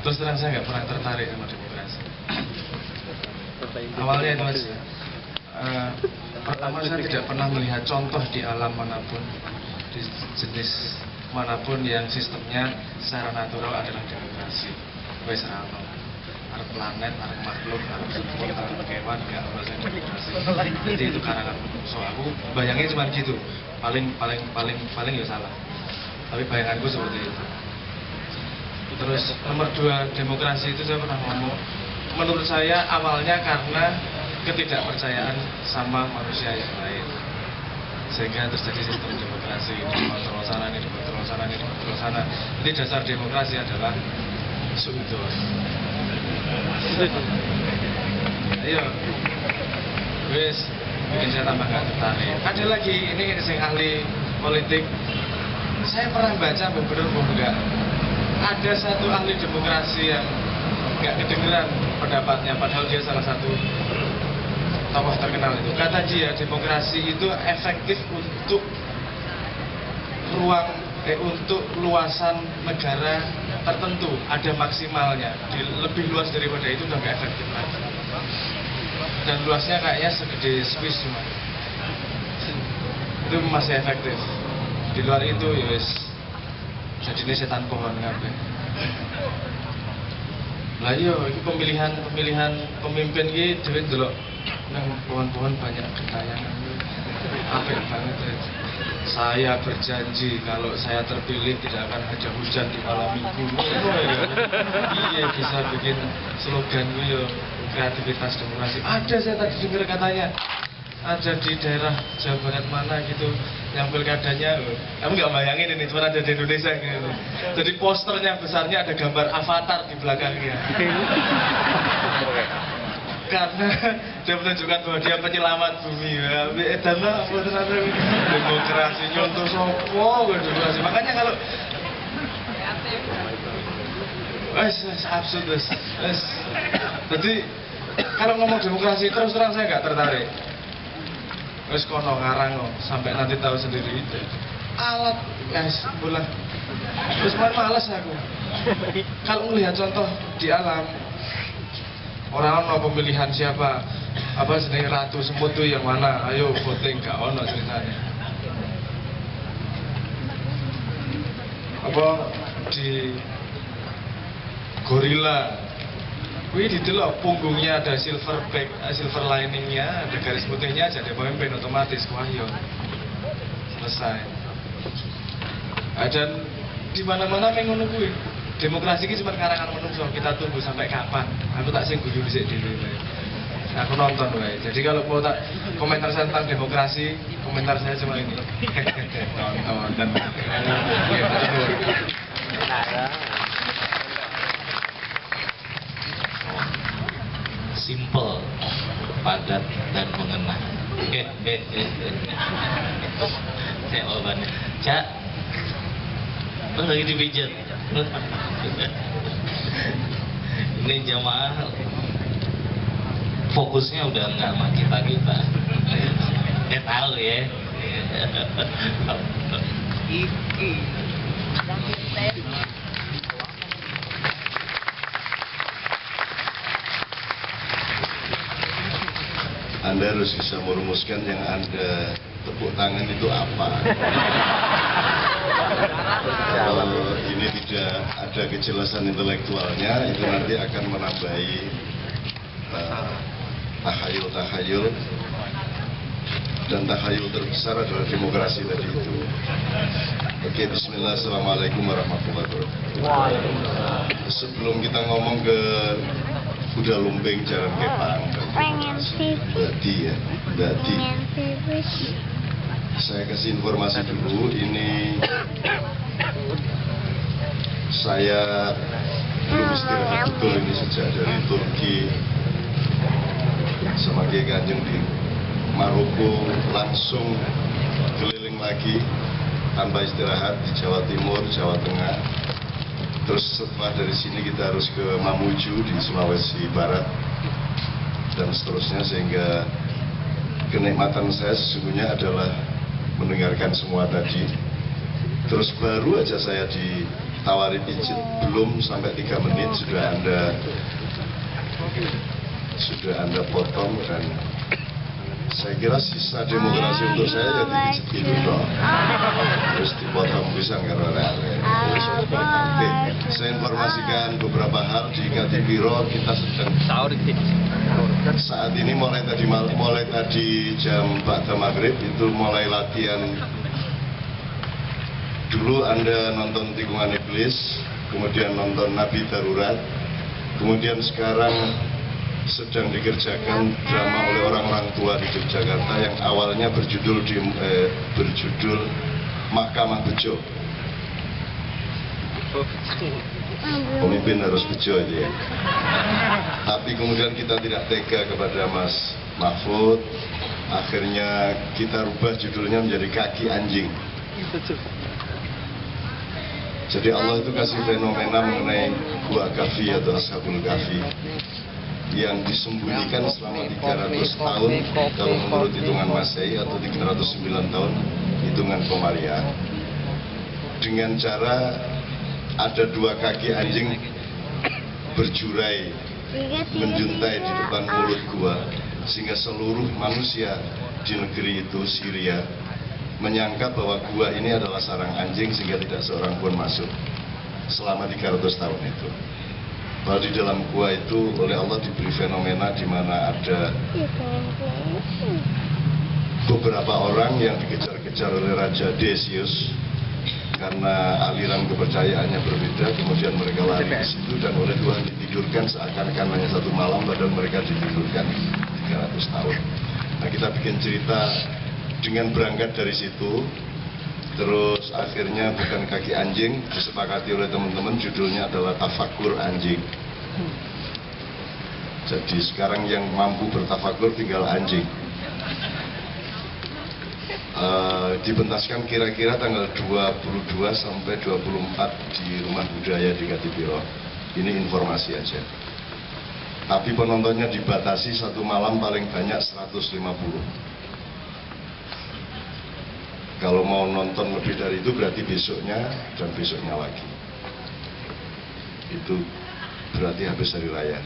Terus terang saya nggak pernah tertarik sama demokrasi. Awalnya itu Mas, pertama saya tidak pernah melihat contoh di alam manapun, di jenis manapun yang sistemnya secara natural adalah demokrasi. Wes rano, arep planet, arep makhluk, arep semut, arep kewan, nggak merasa demokrasi. Jadi itu karangan manusia. Aku bayangnya cuma gitu. Paling ya salah. Tapi bayanganku seperti itu. Terus nomor 2, demokrasi itu saya pernah ngomong, menurut saya awalnya karena ketidakpercayaan sama manusia yang lain, sehingga terjadi sistem demokrasi, ini kontrol sana, ini kontrol sana, ini kontrol sana. Jadi dasar demokrasi adalah suudon. Ayo, wes, bikin saya tambah nggak tertarik. Ada lagi, ini yang ahli politik. Saya pernah baca beberapa enggak. Ada satu ahli demokrasi yang nggak kedengeran pendapatnya, padahal dia salah satu tokoh terkenal itu. Kata dia, demokrasi itu efektif untuk untuk luasan negara tertentu, ada maksimalnya. Lebih luas daripada itu udah nggak efektif lagi. Dan luasnya kayaknya segede Swiss cuma. Itu masih efektif. Di luar itu ya wis jadinya setan pohon kabeh. Lah iya iki pemilihan pemimpin iki dhewe delok nang pohon-pohon banyak gentayangan. Apik banget ya. Saya berjanji kalau saya terpilih tidak akan ada hujan di malam minggu. Iya bisa bikin slogan gue yo kreativitas demokrasi. Ada saya tadi dengar katanya. Ada di daerah Jawa Barat mana gitu yang pilkadanya, kamu nggak bayangin ini cuma ada di Indonesia gitu. Jadi posternya besarnya ada gambar avatar di belakangnya. Karena dia menunjukkan bahwa dia penyelamat bumi. Dan apa ternyata demokrasi nyontoh sopo demokrasi. Makanya kalau absurd jadi kalau ngomong demokrasi terus terang saya nggak tertarik. Wes kono ngarang kok, sampai nanti tahu sendiri itu. Alat, guys, bola. Terus malas aku. Kalau melihat contoh di alam, orang mau pemilihan siapa, apa seneng ratu semut tuh yang mana? Ayo voting, gak ono ceritanya. Apa di gorila? Wih didelok punggungnya ada silver liningnya, ada garis putihnya, jadi pemimpin otomatis wahyo selesai. Dan di mana-mana mengono kuwi. Demokrasi ini cuma karangan menungso, kita tunggu sampai kapan. Aku tak sing guyu dhisik dhewe. Aku nonton wae. Jadi kalau mau tak komentar tentang demokrasi, komentar saya cuma ini. Nonton dan simple, padat dan mengena. Jawabannya, Cak, lagi dipijat. Ini jamaah fokusnya udah nggak sama kita. Tahu ya. Anda harus bisa merumuskan yang Anda tepuk tangan itu apa. Kalau ini tidak ada kejelasan intelektualnya, itu nanti akan menambahi tahayul. Dan tahayul terbesar adalah demokrasi tadi itu. Oke, bismillah, assalamualaikum warahmatullahi wabarakatuh. Sebelum kita ngomong ke kuda lumping, jalan kepang, Dadi. Saya kasih informasi dulu, ini saya belum istirahat betul ini sejak dari Turki sama Kiai Kanjeng di Maroko, langsung keliling lagi tanpa istirahat di Jawa Timur, Jawa Tengah. Terus setelah dari sini kita harus ke Mamuju di Sulawesi Barat dan seterusnya, sehingga kenikmatan saya sesungguhnya adalah mendengarkan semua tadi. Terus baru aja saya ditawari pijit, belum sampai 3 menit sudah anda potong, dan saya kira sisa demokrasi untuk saya ya dipijit gitu dong. Terus dipotong pisang karena terus oke. Saya informasikan beberapa hal di Ngatipiro. Kita sedang saat ini mulai tadi jam 4 maghrib itu mulai latihan. Dulu Anda nonton Tikungan Iblis, kemudian nonton Nabi Darurat, kemudian sekarang sedang dikerjakan drama oleh orang-orang tua di Yogyakarta yang awalnya berjudul Mahkamah Bejo. Pemimpin harus bejo itu ya. Tapi kemudian kita tidak tega kepada Mas Mahfud, akhirnya kita rubah judulnya menjadi Kaki Anjing. Jadi Allah itu kasih fenomena mengenai Gua Kahfi atau Ashabul Kahfi yang disembunyikan selama 300 tahun kalau menurut hitungan Masehi, atau 309 tahun hitungan Komariah, dengan cara ada 2 kaki anjing berjurai menjuntai di depan mulut gua, sehingga seluruh manusia di negeri itu, Syria, menyangka bahwa gua ini adalah sarang anjing, sehingga tidak seorang pun masuk selama 300 tahun itu. Bahwa di dalam gua itu oleh Allah diberi fenomena di mana ada beberapa orang yang dikejar-kejar oleh Raja Decius karena aliran kepercayaannya berbeda, kemudian mereka lari ke situ dan oleh Tuhan ditidurkan seakan-akan hanya 1 malam, padahal mereka ditidurkan 300 tahun. Nah, kita bikin cerita dengan berangkat dari situ. Terus akhirnya bukan kaki anjing, disepakati oleh teman-teman, judulnya adalah Tafakur Anjing. Jadi sekarang yang mampu bertafakur tinggal anjing. Dipentaskan kira-kira tanggal 22 sampai 24 di Rumah Budaya di Ngatipiro. Ini informasi aja. Tapi penontonnya dibatasi 1 malam paling banyak 150. Kalau mau nonton lebih dari itu berarti besoknya dan besoknya lagi. Itu berarti habis hari raya.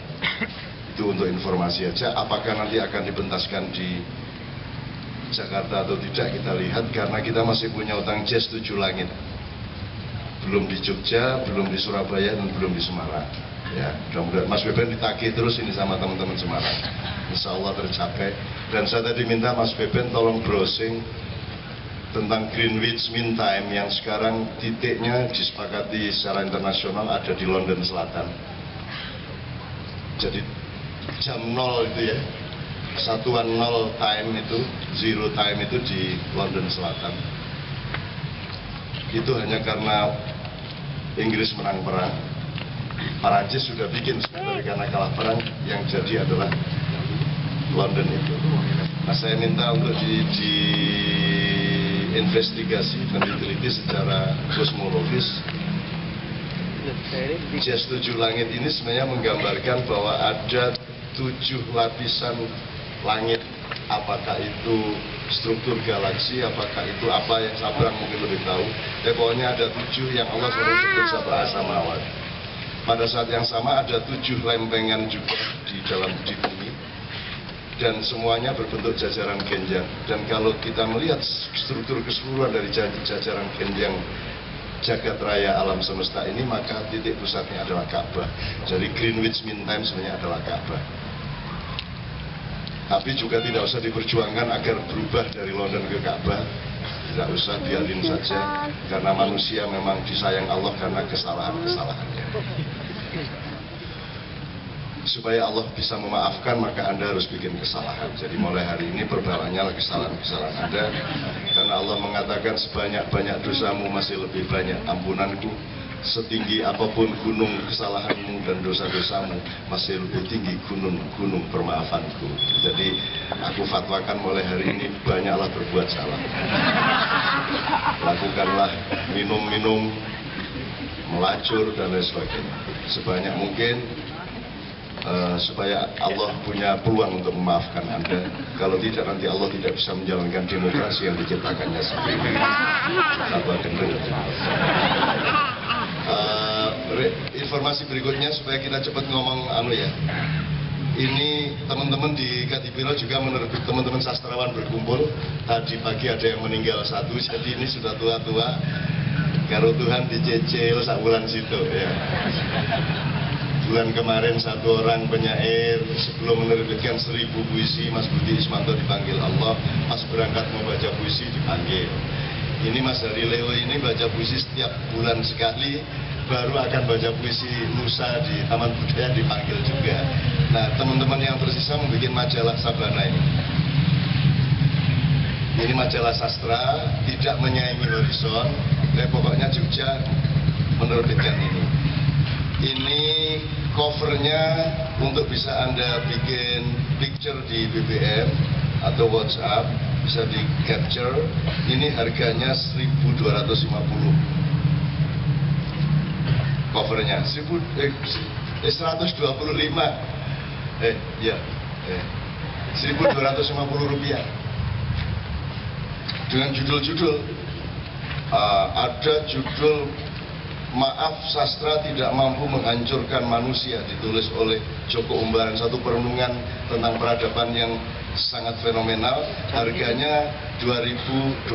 Itu untuk informasi aja. Apakah nanti akan dipentaskan di Jakarta atau tidak kita lihat, karena kita masih punya utang jazz 7 langit. Belum di Jogja, belum di Surabaya, dan belum di Semarang. Ya, mudah-mudahan Mas Beben ditagih terus ini sama teman-teman Semarang. Insya Allah tercapai. Dan saya tadi minta Mas Beben tolong browsing tentang Greenwich Mean Time yang sekarang titiknya disepakati secara internasional ada di London Selatan. Jadi jam 0 itu ya, satuan 0 time itu, 0 time itu di London Selatan. Itu hanya karena Inggris menang perang. Perancis sudah bikin sebenarnya karena kalah perang, yang jadi adalah London itu. Nah, saya minta untuk investigasi dan diteliti secara kosmologis. Jazz 7 langit ini sebenarnya menggambarkan bahwa ada 7 lapisan langit. Apakah itu struktur galaksi, apakah itu apa yang Sabrang mungkin lebih tahu. Pokoknya ada 7 yang Allah selalu sebut Sabra Samawat. Pada saat yang sama ada 7 lempengan juga di dalam bumi. Dan semuanya berbentuk jajaran genjang. Dan kalau kita melihat struktur keseluruhan dari jajaran genjang jagat raya alam semesta ini, maka titik pusatnya adalah Ka'bah. Jadi Greenwich Mean Time sebenarnya adalah Ka'bah. Tapi juga tidak usah diperjuangkan agar berubah dari London ke Ka'bah. Tidak usah, biarin saja. Karena manusia memang disayang Allah karena kesalahan-kesalahannya. Supaya Allah bisa memaafkan, maka Anda harus bikin kesalahan. Jadi mulai hari ini perbawaannya adalah kesalahan-kesalahan Anda, karena Allah mengatakan sebanyak-banyak dosamu masih lebih banyak ampunanku. Setinggi apapun gunung kesalahanmu dan dosa-dosamu, masih lebih tinggi gunung permaafanku. Jadi aku fatwakan mulai hari ini, banyaklah berbuat salah. Lakukanlah minum-minum, melacur dan lain sebagainya sebanyak mungkin. supaya Allah punya peluang untuk memaafkan Anda. Kalau tidak, nanti Allah tidak bisa menjalankan demokrasi yang diciptakannya sendiri. Sabar dengar. Informasi berikutnya supaya kita cepat ngomong ya. Ini teman-teman di Kadipiro juga menerbit, teman-teman sastrawan berkumpul. Tadi pagi ada yang meninggal satu, jadi ini sudah tua-tua. Karo Tuhan dicecil sak bulan situ ya. Bulan kemarin satu orang penyair sebelum menerbitkan 1000 puisi, Mas Budi Ismanto dipanggil Allah. Pas berangkat mau baca puisi dipanggil. Ini Mas Hari Leo ini baca puisi setiap bulan sekali. Baru akan baca puisi Nusa di Taman Budaya dipanggil juga. Nah, teman-teman yang tersisa membuat majalah Sabana ini. Ini majalah sastra, tidak menyaingi Horizon. Pokoknya Jogja menerbitkan ini. Ini covernya untuk bisa Anda bikin picture di BBM atau WhatsApp, bisa di capture. Ini harganya 1.250. Covernya 125 ya 1.250 rupiah dengan judul-judul ada judul Maaf Sastra Tidak Mampu Menghancurkan Manusia, ditulis oleh Joko Umbaran, satu perenungan tentang peradaban yang sangat fenomenal. Harganya 2.250.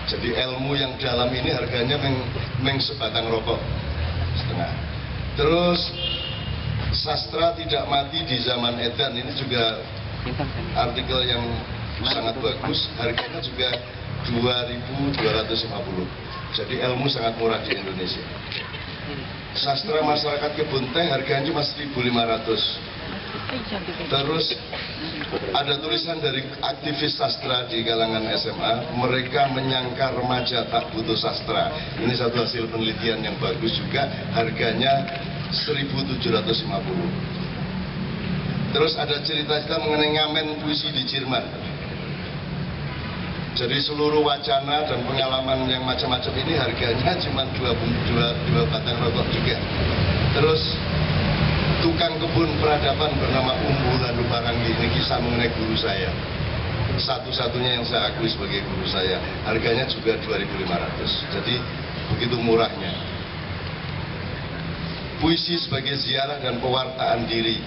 Jadi ilmu yang dalam ini harganya meng sebatang rokok setengah. Terus Sastra Tidak Mati di Zaman Edan, ini juga artikel yang sangat bagus. Harganya juga 2.250. Jadi ilmu sangat murah di Indonesia. Sastra Masyarakat Kebun Teh harganya cuma 1.500. Terus ada tulisan dari aktivis sastra di kalangan SMA, mereka menyangka remaja tak butuh sastra. Ini satu hasil penelitian yang bagus juga, harganya 1.750. Terus ada cerita-cerita mengenai ngamen puisi di Jerman. Jadi seluruh wacana dan pengalaman yang macam-macam ini harganya cuma 2 batang rokok juga. Terus tukang kebun peradaban bernama Umbu Landu Parangi, ini kisah mengenai guru saya. Satu-satunya yang saya akui sebagai guru saya. Harganya juga 2.500. Jadi begitu murahnya. Puisi sebagai ziarah dan pewartaan diri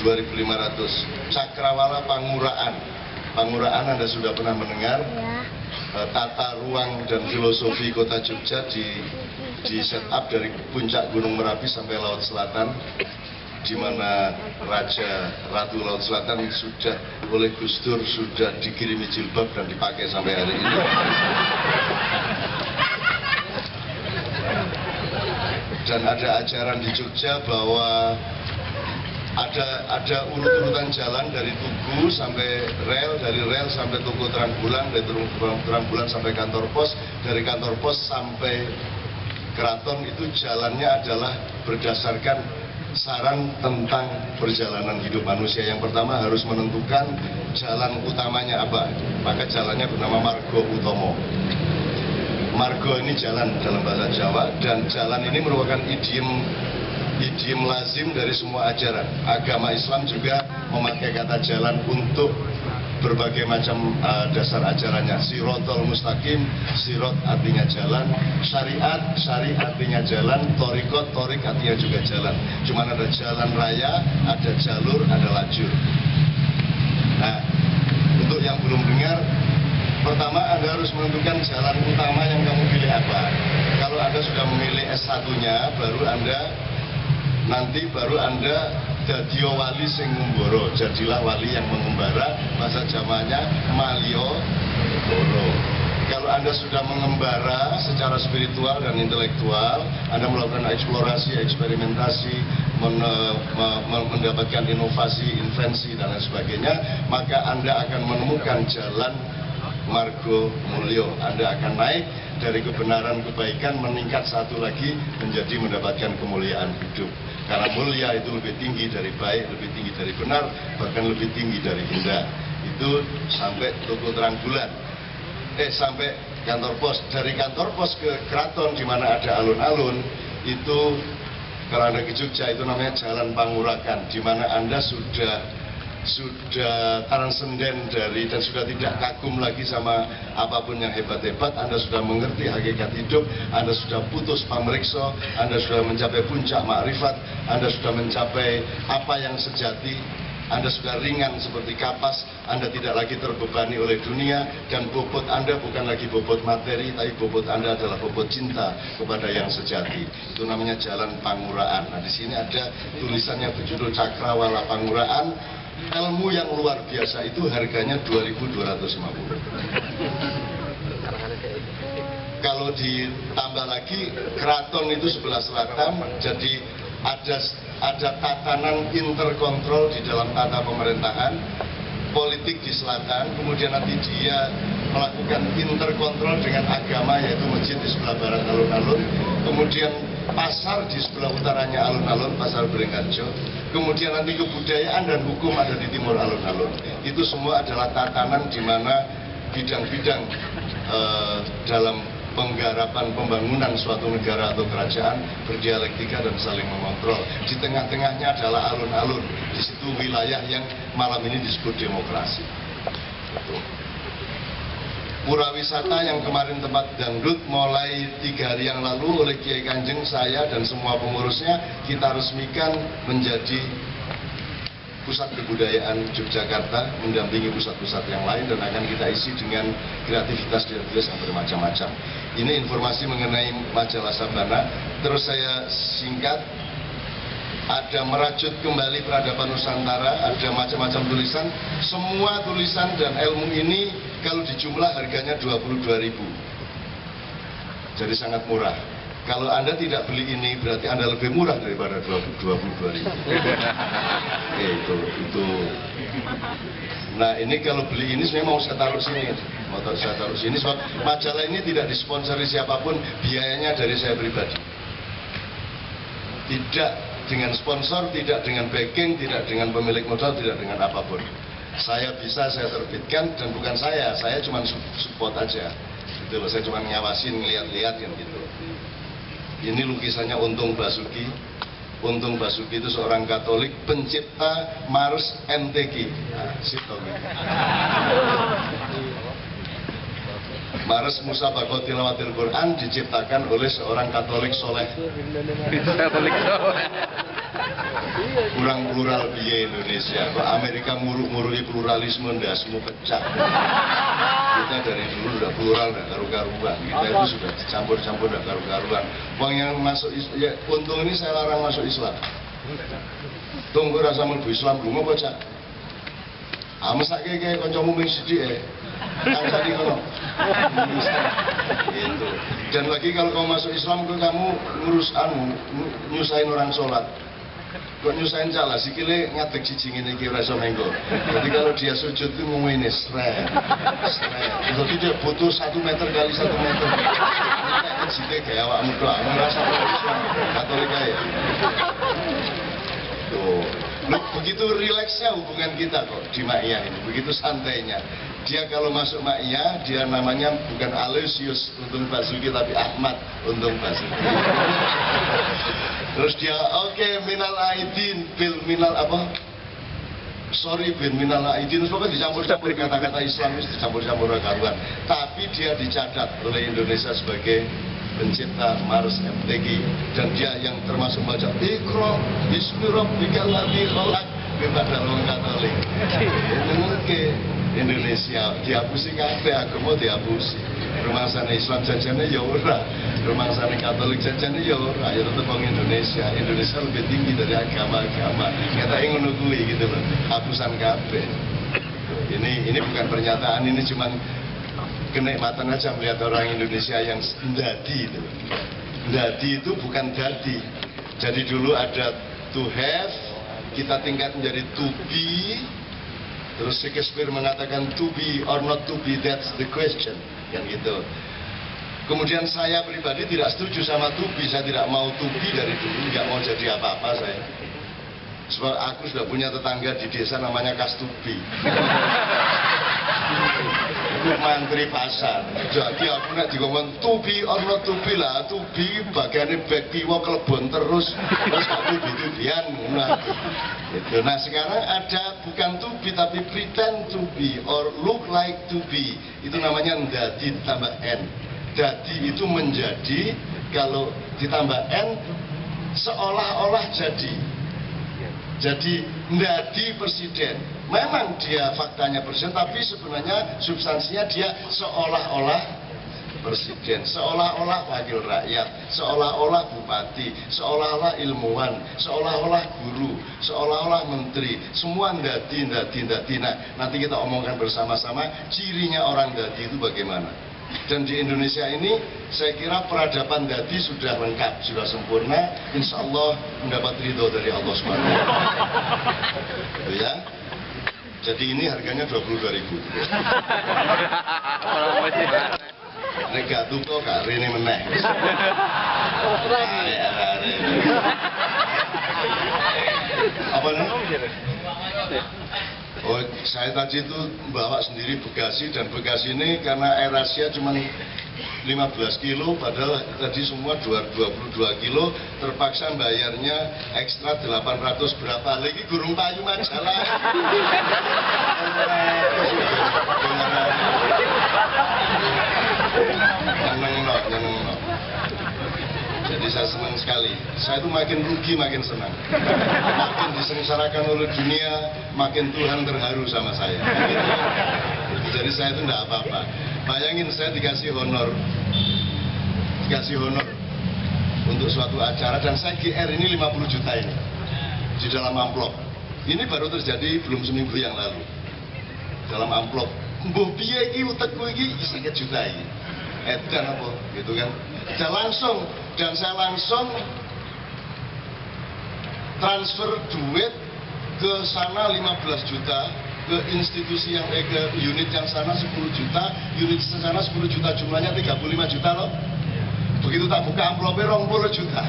2.500. Cakrawala Panguraan. Panguraan Anda sudah pernah mendengar ya. Tata ruang dan filosofi kota Jogja di set up dari puncak Gunung Merapi sampai Laut Selatan, di mana Raja Ratu Laut Selatan sudah oleh Gus Dur sudah dikirimi jilbab dan dipakai sampai hari ini. Dan ada ajaran di Jogja bahwa ada urut-urutan jalan dari Tugu sampai rel, dari rel sampai Tugu Terang Bulan, dari Terang Bulan sampai kantor pos, dari kantor pos sampai keraton. Itu jalannya adalah berdasarkan saran tentang perjalanan hidup manusia. Yang pertama harus menentukan jalan utamanya apa, maka jalannya bernama Margo Utomo. Margo ini jalan dalam bahasa Jawa, dan jalan ini merupakan idiom lazim dari semua ajaran. Agama Islam juga memakai kata jalan untuk berbagai macam dasar ajarannya. Sirotol mustaqim, sirot artinya jalan, syariat, syari artinya jalan, torikot, torik artinya juga jalan. Cuman ada jalan raya, ada jalur, ada lajur. Nah, untuk yang belum dengar, pertama Anda harus menentukan jalan utama yang kamu pilih apa. Kalau Anda sudah memilih S1-nya, baru Anda dadio wali sing ngumbara, jadilah wali yang mengembara, bahasa Jawanya malio boro. Kalau Anda sudah mengembara secara spiritual dan intelektual, Anda melakukan eksplorasi, eksperimentasi, mendapatkan inovasi, invensi dan lain sebagainya, maka Anda akan menemukan jalan Margo Mulyo. Anda akan naik dari kebenaran kebaikan meningkat satu lagi menjadi mendapatkan kemuliaan hidup. Karena mulia itu lebih tinggi dari baik, lebih tinggi dari benar, bahkan lebih tinggi dari indah. Itu sampai Tugu Terang Bulan. Sampai kantor pos. Dari kantor pos ke keraton di mana ada alun-alun, itu Kalau Anda ke Jogja itu namanya Jalan Pangurakan, di mana Anda sudah transenden dari dan sudah tidak kagum lagi sama apapun yang hebat-hebat. Anda sudah mengerti hakikat hidup, Anda sudah putus pamriksa, Anda sudah mencapai puncak makrifat, Anda sudah mencapai apa yang sejati, Anda sudah ringan seperti kapas, Anda tidak lagi terbebani oleh dunia, dan bobot Anda bukan lagi bobot materi, tapi bobot Anda adalah bobot cinta kepada yang sejati. Itu namanya Jalan Panguraan. Nah, di sini ada tulisannya berjudul Cakrawala Panguraan. Ilmu yang luar biasa itu harganya 2.250. Kalau ditambah lagi keraton itu sebelah selatan, jadi ada tatanan interkontrol di dalam tata pemerintahan, politik di selatan, kemudian nanti dia melakukan interkontrol dengan agama, yaitu masjid di sebelah barat alun-alun, kemudian pasar di sebelah utaranya alun-alun, pasar Beringharjo, kemudian nanti kebudayaan dan hukum ada di timur alun-alun. Itu semua adalah tatanan di mana bidang-bidang dalam penggarapan pembangunan suatu negara atau kerajaan berdialektika dan saling mengontrol. Di tengah-tengahnya adalah alun-alun. Di situ wilayah yang malam ini disebut demokrasi. Pura wisata yang kemarin tempat dangdut mulai 3 hari yang lalu oleh Kiai Kanjeng, saya dan semua pengurusnya kita resmikan menjadi pusat kebudayaan Yogyakarta, mendampingi pusat-pusat yang lain, dan akan kita isi dengan kreativitas yang bermacam-macam. Ini informasi mengenai majalah Sabana. Terus saya singkat, ada merajut kembali peradaban Nusantara, ada macam-macam tulisan. Semua tulisan dan ilmu ini kalau dijumlah harganya 22.000. Jadi sangat murah. Kalau Anda tidak beli ini berarti Anda lebih murah daripada 22.000. Itu. Nah, ini kalau beli ini sebenarnya mau saya taruh sini. Mau saya taruh sini sebab majalah ini tidak disponsori siapapun, biayanya dari saya pribadi. Tidak dengan sponsor, tidak dengan backing, tidak dengan pemilik modal, tidak dengan apapun. Saya bisa, saya terbitkan, dan bukan saya cuma support aja. Gitu loh, saya cuma ngawasin, ngeliat-liat kan gitu. Ini lukisannya Untung Basuki. Untung Basuki itu seorang Katolik, pencipta Mars MTQ. Nah, Mars Musabaqah Tilawatil Quran diciptakan oleh seorang Katolik soleh. Kurang plural biaya Indonesia. Kok Amerika muruk-murui pluralisme, ndasmu pecah. Kita dari dulu udah plural, udah karu-karuan. Kita itu sudah campur-campur, udah karu-karuan. Uang yang masuk ya, Untung ini saya larang masuk Islam. Tunggu rasa mlebu Islam lu mau baca. Mesake kayak kancamu ming sithik tadi kono. Gitu. Dan lagi kalau kamu masuk Islam, kamu ngurus nyusahin orang sholat. Kok nyusahin cala, sikile ngadeg cicing ini kira iso menggo. Jadi kalau dia sujud itu ngomong ini sret. Jadi dia butuh 1 meter kali 1 meter. Ini jite kayak awakmu tok, ngerasa Islam Katolik aja. Tuh. Loh, begitu rileksnya hubungan kita kok di Ma'iyah ini, begitu santainya. Dia kalau masuk Ma'iyah, dia namanya bukan Aloysius Untung Basuki, tapi Ahmad Untung Basuki. Terus dia, oke, minal aidin, bil minal apa? Sorry, bil minal aidin, pokoknya dicampur-campur kata-kata Islam, dicampur-campur karuan. Tapi dia dicatat oleh Indonesia sebagai pencipta Mars MTQ, dan dia yang termasuk baca Iqra bismi rabbikal ladzi khalaq kepada orang Katolik. Itu Indonesia dihapusi kabeh, agama dihapusi. Rumangsane Islam jajane ya ora, rumangsane Katolik jajane ya ora, ya tetep wong Indonesia. Indonesia lebih tinggi dari agama-agama. Ngetake ngono kuwi gitu loh. Hapusan kabeh. Ini bukan pernyataan, ini cuman kenikmatan aja melihat orang Indonesia yang ndadi itu. Ndadi itu bukan dadi. Jadi dulu ada to have, kita tingkat menjadi to be. Terus Shakespeare mengatakan to be or not to be, that's the question. Yang gitu. Kemudian saya pribadi tidak setuju sama to be. Saya tidak mau to be dari dulu, nggak mau jadi apa-apa saya. Sebab aku sudah punya tetangga di desa namanya Kastubi. mantri pasar. Jadi aku nek dikongkon to be or not to be lah, to be bagiannya back piwo kelebon terus gak tubi-tubian. Gitu. Nah sekarang ada bukan to be tapi pretend to be or look like to be. Itu namanya ndadi ditambah n. Dadi itu menjadi, kalau ditambah n seolah-olah jadi. Jadi ndadi presiden. Memang dia faktanya presiden, tapi sebenarnya substansinya dia seolah-olah presiden, seolah-olah wakil rakyat, seolah-olah bupati, seolah-olah ilmuwan, seolah-olah guru, seolah-olah menteri, semua ndadi. Nah, nanti kita omongkan bersama-sama cirinya orang ndadi itu bagaimana. Dan di Indonesia ini saya kira peradaban ndadi sudah lengkap, sudah sempurna, insya Allah mendapat ridho dari Allah SWT. Ya. Jadi ini harganya 22.000. Nek gak tuku gak rene meneh. Apa nih? Oh, saya tadi itu bawa sendiri bagasi, dan bagasi ini karena air Asia cuma 15 kilo, padahal tadi semua 22 kilo, terpaksa bayarnya ekstra 800 berapa lagi, gurung payu majalah. Nyeneng. Jadi saya senang sekali. Saya itu makin rugi makin senang. Makin disengsarakan oleh dunia, makin Tuhan terharu sama saya. Jadi saya itu tidak apa-apa. Bayangin saya dikasih honor untuk suatu acara, dan saya GR ini 50 juta ini di dalam amplop. Ini baru terjadi belum seminggu yang lalu. Dalam amplop. Mbah piye iki utekku iki 50 juta iki. Edan apa gitu kan. Dan saya langsung transfer duit ke sana 15 juta, ke institusi yang ke unit yang sana 10 juta, unit sana 10 juta, jumlahnya 35 juta loh. Begitu tak buka amplopnya 20 juta.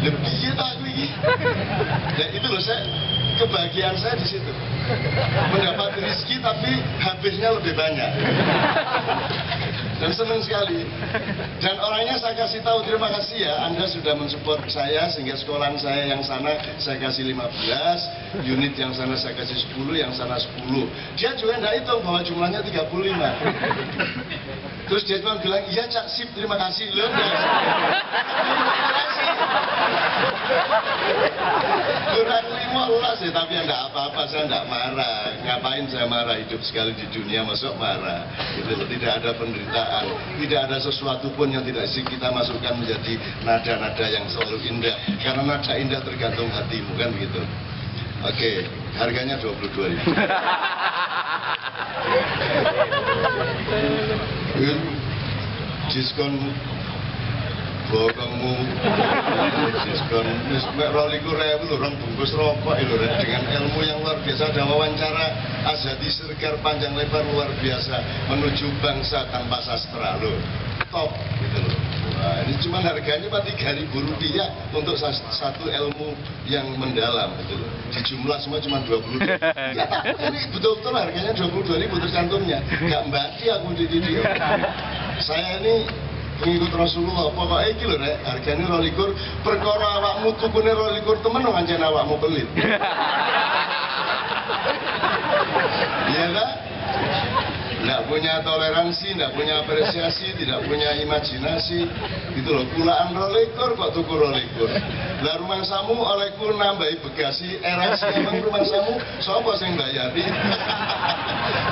Lebih tak ini. Dan itu loh, kebahagiaan saya di situ. Mendapat rezeki tapi habisnya lebih banyak. Dan senang sekali. Dan orangnya saya kasih tahu, terima kasih ya, Anda sudah mensupport saya sehingga sekolahan saya yang sana saya kasih 15, unit yang sana saya kasih 10, yang sana 10. Dia juga tidak hitung bahwa jumlahnya 35. Terus dia cuma bilang, iya Cak, sip, terima kasih. Loh, kurang 15 ya, tapi tidak apa-apa, saya tidak marah. Ngapain saya marah, hidup sekali di dunia, masuk marah. Gitu, tidak ada penderitaan, tidak ada sesuatu pun yang tidak kita masukkan menjadi nada-nada yang selalu indah. Karena nada indah tergantung hatimu, kan begitu. Oke, harganya 22.000. Diskon bokongmu, diskon mek 22.000 lho, orang bungkus rokok lho, dengan ilmu yang luar biasa. Ada wawancara Azhadi Sirgar panjang lebar luar biasa menuju bangsa tanpa sastra lho, top gitu loh. Nah, ini cuma harganya Pak 3.000 rupiah untuk satu ilmu yang mendalam gitu loh. Di jumlah semua cuma 20. Ya tapi ini betul-betul harganya 22.000 tercantumnya. Gak mbaki aku di video. Saya ini pengikut Rasulullah, pokoknya iki lho rek, harganya 22, perkara awakmu tukune 22 temen ngancen awakmu pelit. Iya kan? Tidak punya toleransi, tidak punya apresiasi, tidak punya imajinasi. Gitu loh, kulaan 22 kok tuku 22. Lah rumah samu olehku nambahi bagasi erasi, emang rumah samu sapa sing bayari?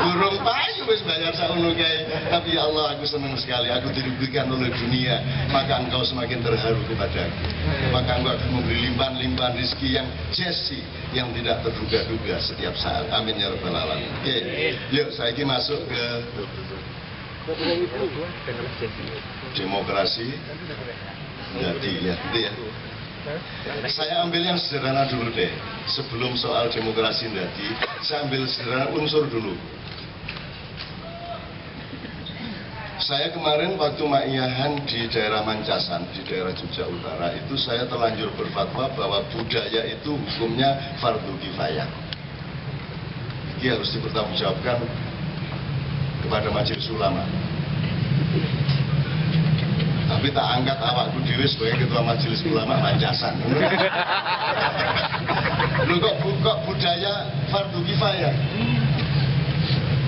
Burung payu wis bayar sakmono kae. Tapi ya Allah, aku senang sekali, aku dirugikan oleh dunia, maka engkau semakin terharu kepadaku. Maka engkau akan memberi limpahan-limpahan rezeki yang jesi, yang tidak terduga-duga setiap saat. Amin ya rabbal alamin. Oke, yuk saya ini masuk ke demokrasi. Jadi ya, gitu ya. Saya ambil yang sederhana dulu deh. Sebelum soal demokrasi tadi, saya ambil sederhana unsur dulu. Saya kemarin waktu ma'iyahan di daerah Mancasan, di daerah Jogja Utara, itu saya terlanjur berfatwa bahwa budaya itu hukumnya fardu kifayah. strategi harus dipertanggungjawabkan kepada majelis ulama. Tapi tak angkat awakku dhewe sebagai ketua majelis ulama Pancasan. Lu kok budaya fardu kifayah?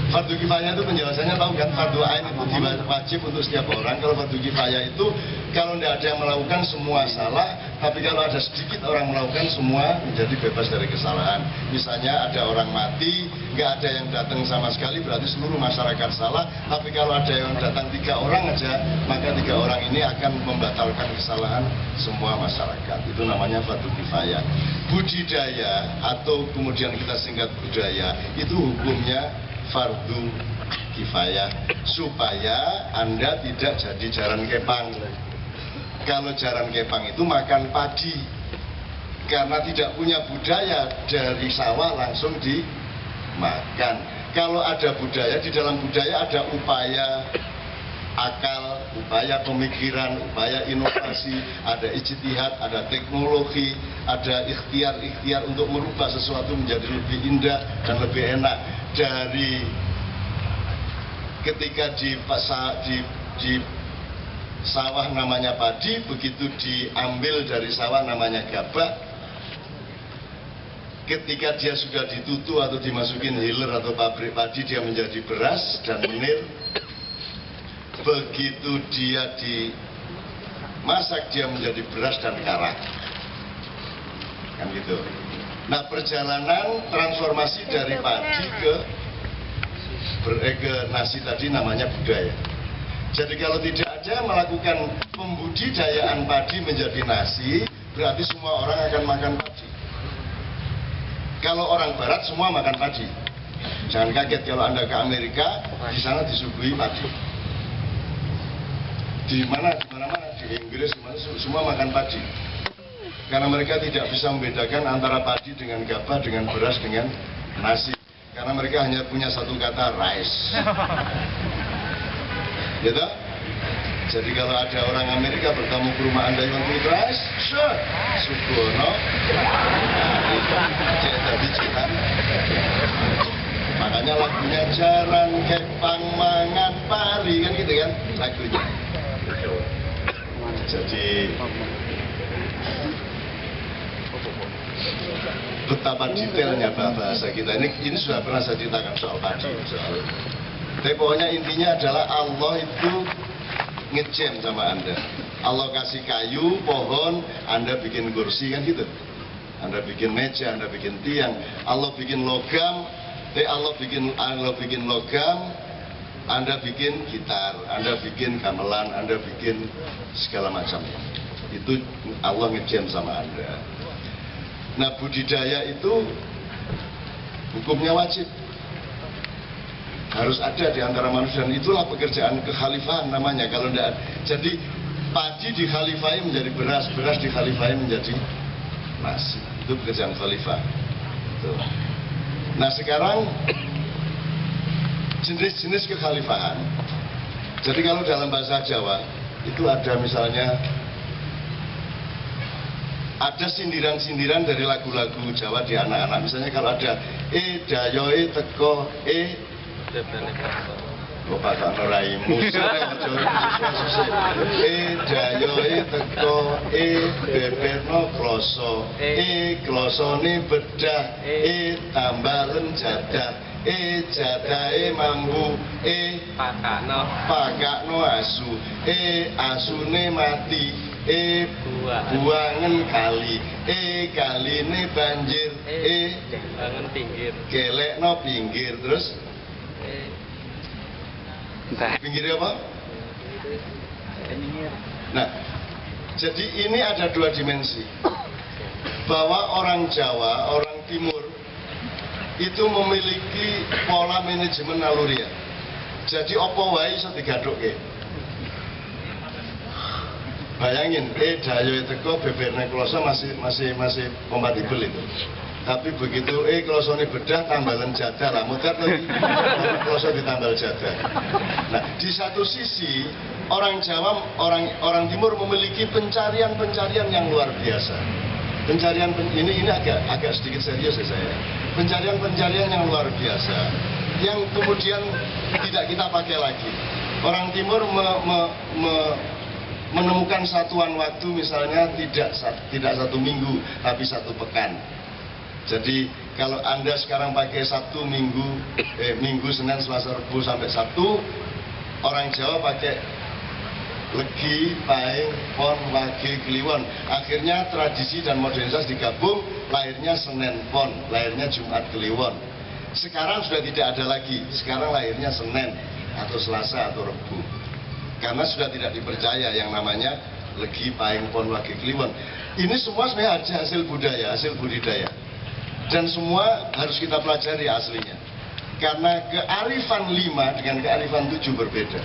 Fardu kifayah itu penjelasannya tahu kan, fardu ain itu wajib untuk setiap orang. Kalau fardu kifayah itu kalau tidak ada yang melakukan semua salah, tapi kalau ada sedikit orang melakukan semua menjadi bebas dari kesalahan. Misalnya ada orang mati, nggak ada yang datang sama sekali, berarti seluruh masyarakat salah. Tapi kalau ada yang datang 3 orang aja, maka 3 orang ini akan membatalkan kesalahan semua masyarakat. Itu namanya fardu kifayah. Budidaya atau kemudian kita singkat budaya itu hukumnya fardu kifayah, supaya Anda tidak jadi jaran kepang. Kalau jaran kepang itu makan padi, karena tidak punya budaya, dari sawah langsung dimakan. Kalau ada budaya, di dalam budaya ada upaya akal, upaya pemikiran, upaya inovasi, ada ijtihad, ada teknologi, ada ikhtiar-ikhtiar untuk merubah sesuatu menjadi lebih indah dan lebih enak. Dari ketika di sawah namanya padi, begitu diambil dari sawah namanya gabah. Ketika dia sudah ditutu atau dimasukin hiler atau pabrik padi, dia menjadi beras dan menir. Begitu dia dimasak, dia menjadi beras dan karak. Kan gitu. Nah, perjalanan transformasi dari padi ke nasi tadi namanya budaya. Jadi kalau tidak ada yang melakukan pembudidayaan padi menjadi nasi, berarti semua orang akan makan padi. Kalau orang barat semua makan padi. Jangan kaget kalau Anda ke Amerika, di sana disuguhi padi. Di mana-mana, di Inggris, semua makan padi. Karena mereka tidak bisa membedakan antara padi dengan gabah, dengan beras, dengan nasi. Karena mereka hanya punya satu kata, rice. Gitu? Jadi kalau ada orang Amerika bertamu ke rumah Anda yang punya rice, sure, Subono. Nah, itu jadi citan. Makanya lagunya jarang kepang mangan pari, kan gitu kan lagunya. Jadi betapa detailnya bahasa kita ini sudah pernah saya ceritakan soal padi, soal. Tapi pokoknya intinya adalah Allah itu ngejam sama Anda. Allah kasih kayu, pohon, Anda bikin kursi, kan gitu. Anda bikin meja, Anda bikin tiang. Allah bikin logam, Allah bikin logam, Anda bikin gitar, Anda bikin gamelan, Anda bikin segala macam. Itu Allah ngejam sama Anda. Nah, budidaya itu hukumnya wajib, harus ada di antara manusia, dan itulah pekerjaan kekhalifahan namanya. Kalau tidak, jadi padi dikhalifahi menjadi beras, beras dikhalifahi menjadi nasi. Itu pekerjaan khalifah. Tuh. Nah, sekarang jenis-jenis kekhalifahan. Jadi kalau dalam bahasa Jawa itu ada misalnya ada sindiran-sindiran dari lagu-lagu Jawa di anak-anak. Misalnya kalau ada dayoe teko Bapak Noraimu dayoe teko beberno kloso klosone bedah tambalen jadah jadahe mambu pakakno asu asune mati buangan kali kaline banjir buangan pinggir gelekno pinggir. Terus pinggirnya apa? Nah, jadi ini ada 2 dimensi, bahwa orang Jawa, orang Timur itu memiliki pola manajemen naluriah. Jadi opo wae iso digadukke. Bayangin, dayoe teko beberne kloso masih kompatibel itu. Tapi begitu klosone bedah tambalan jadah lah, muter lagi kloso ditambal jadah. Nah, di satu sisi orang Jawa, orang Timur memiliki pencarian yang luar biasa. ini agak sedikit serius ya saya. Pencarian yang luar biasa, yang kemudian tidak kita pakai lagi. Orang Timur menemukan satuan waktu misalnya tidak 1 minggu, tapi 1 pekan. Jadi kalau Anda sekarang pakai Sabtu, Minggu, Senin, Selasa, Rabu sampai Sabtu, orang Jawa pakai Legi, Pahing, Pon, Wage, Kliwon. Akhirnya tradisi dan modernitas digabung, lahirnya Senin Pon, lahirnya Jumat Kliwon. Sekarang sudah tidak ada lagi, sekarang lahirnya Senin atau Selasa atau Rabu. Karena sudah tidak dipercaya yang namanya Legi, Pahing, Pon, Wage, Kliwon. Ini semua sebenarnya hasil budaya, hasil budidaya. Dan semua harus kita pelajari aslinya. Karena kearifan 5 dengan kearifan 7 berbeda.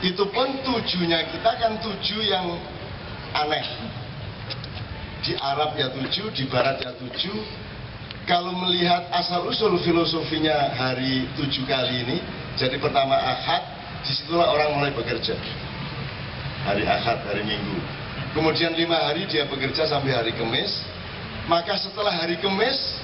Itu pun 7-nya kita kan 7 yang aneh. Di Arab ya 7, di Barat ya 7. Kalau melihat asal-usul filosofinya hari 7 kali ini, jadi pertama Ahad, disitulah orang mulai bekerja. Hari Ahad, hari Minggu. Kemudian 5 hari dia bekerja sampai hari Kamis. Maka setelah hari Kamis,